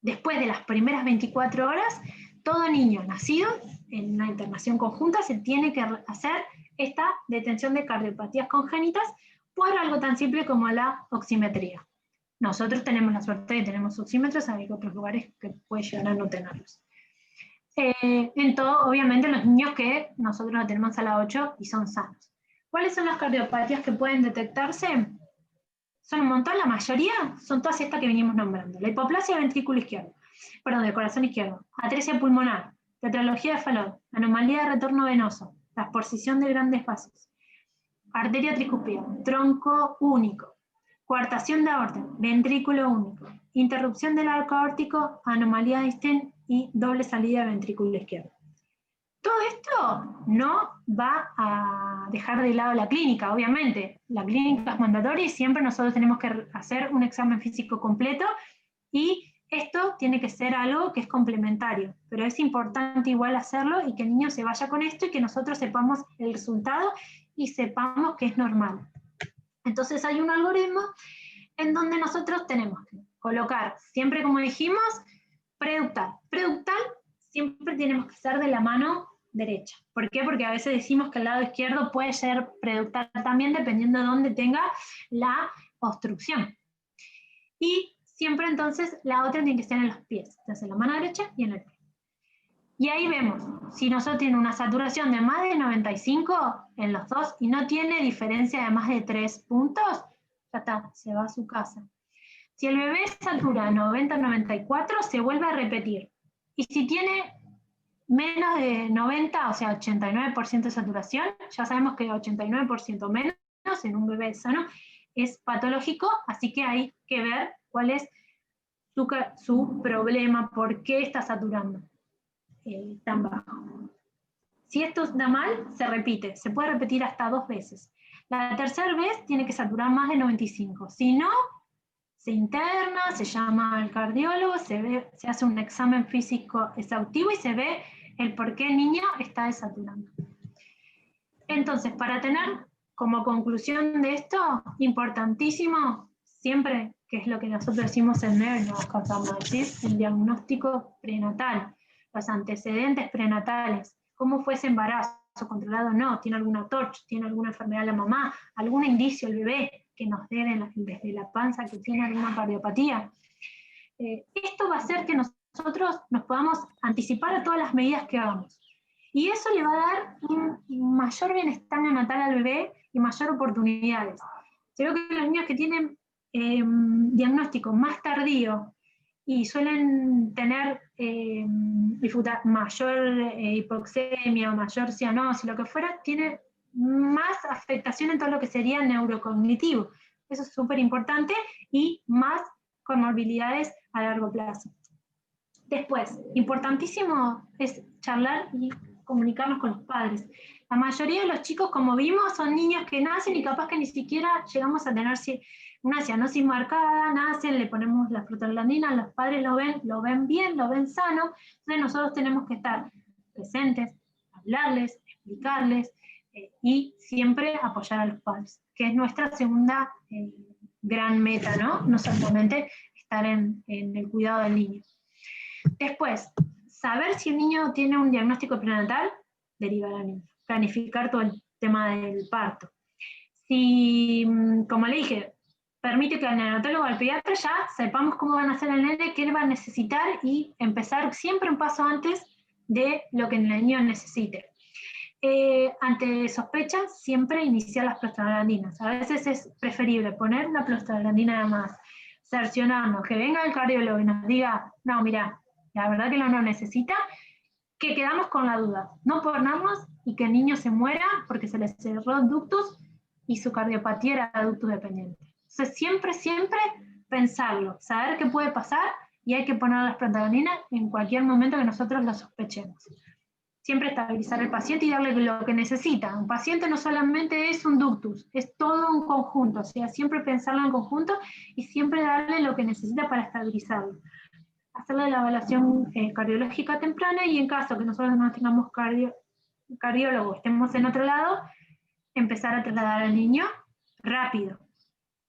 después de las primeras 24 horas, todo niño nacido en una internación conjunta se tiene que hacer esta detención de cardiopatías congénitas por algo tan simple como la oximetría. Nosotros tenemos la suerte de tener oxímetros, hay otros lugares que pueden llegar a no tenerlos. En todo, obviamente, los niños que nosotros lo tenemos a la 8 y son sanos. ¿Cuáles son las cardiopatías que pueden detectarse? Son un montón, la mayoría son todas estas que venimos nombrando. La hipoplasia del ventrículo izquierdo, perdón, del corazón izquierdo, atresia pulmonar, tetralogía de Fallot, anomalía de retorno venoso, transposición de grandes vasos, arteria tricúspide, tronco único, coartación de aorta, ventrículo único, interrupción del arco aórtico, anomalía de Einstein y doble salida del ventrículo izquierdo. Todo esto no va a dejar de lado la clínica, obviamente. La clínica es mandatoria y siempre nosotros tenemos que hacer un examen físico completo y esto tiene que ser algo que es complementario, pero es importante igual hacerlo y que el niño se vaya con esto y que nosotros sepamos el resultado y sepamos que es normal. Entonces hay un algoritmo en donde nosotros tenemos que colocar, siempre como dijimos, preductal. Preductal siempre tenemos que ser de la mano derecha. ¿Por qué? Porque a veces decimos que el lado izquierdo puede ser preductal también dependiendo de dónde tenga la obstrucción. Y siempre entonces la otra tiene que ser en los pies, entonces en la mano derecha y en el pie. Y ahí vemos, si nosotros tiene una saturación de más de 95 en los dos y no tiene diferencia de más de 3 puntos, ya está, se va a su casa. Si el bebé satura 90-94, se vuelve a repetir. Y si tiene menos de 90, o sea, 89% de saturación, ya sabemos que 89% menos en un bebé sano es patológico, así que hay que ver cuál es su problema, por qué está saturando tan bajo. Si esto da mal, se repite, se puede repetir hasta 2 veces. La tercera vez tiene que saturar más de 95, si no, se interna, se llama al cardiólogo, se hace un examen físico exhaustivo y se ve el por qué el niño está desaturando. Entonces, para tener como conclusión de esto, importantísimo, siempre, que es lo que nosotros decimos en NER, no acabamos de decir, el diagnóstico prenatal, los antecedentes prenatales, cómo fue ese embarazo, controlado o no, tiene alguna TORCH, tiene alguna enfermedad la mamá, algún indicio el bebé que nos dé desde la panza que tiene alguna cardiopatía. Esto va a hacer que nosotros nos podamos anticipar a todas las medidas que hagamos. Y eso le va a dar un mayor bienestar neonatal al bebé y mayor oportunidades. Creo que los niños que tienen diagnóstico más tardío y suelen tener mayor hipoxemia o mayor cianosis, lo que fuera, tiene más afectación en todo lo que sería neurocognitivo. Eso es súper importante y más comorbilidades a largo plazo. Después, importantísimo es charlar y comunicarnos con los padres. La mayoría de los chicos, como vimos, son niños que nacen y capaz que ni siquiera llegamos a tener una cianosis marcada, nacen, le ponemos la prostaglandina, los padres lo ven bien, lo ven sano, entonces nosotros tenemos que estar presentes, hablarles, explicarles y siempre apoyar a los padres, que es nuestra segunda gran meta, ¿no? No solamente estar en el cuidado del niño. Después, saber si el niño tiene un diagnóstico prenatal, derivar al niño, planificar todo el tema del parto. Si, como le dije, permite que el neonatólogo o el pediatra ya sepamos cómo van a hacer el nene, qué va a necesitar y empezar siempre un paso antes de lo que el niño necesite. Ante sospechas, siempre iniciar las prostaglandinas. A veces es preferible poner una prostaglandina de más, cerciorarnos, que venga el cardiólogo y nos diga, no, mira, la verdad que no necesita, que quedamos con la duda, no ponernos y que el niño se muera porque se le cerró ductus y su cardiopatía era ductus dependiente. Entonces siempre pensarlo, saber qué puede pasar y hay que poner las prostaglandinas en cualquier momento que nosotros lo sospechemos. Siempre estabilizar al paciente y darle lo que necesita. Un paciente no solamente es un ductus, es todo un conjunto, o sea, siempre pensarlo en conjunto y siempre darle lo que necesita para estabilizarlo. Hacerle la evaluación cardiológica temprana y en caso que nosotros no tengamos cardiólogo, estemos en otro lado, empezar a trasladar al niño rápido,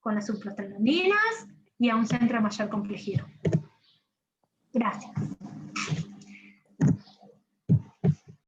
con las subprostaglandinas y a un centro de mayor complejidad. Gracias.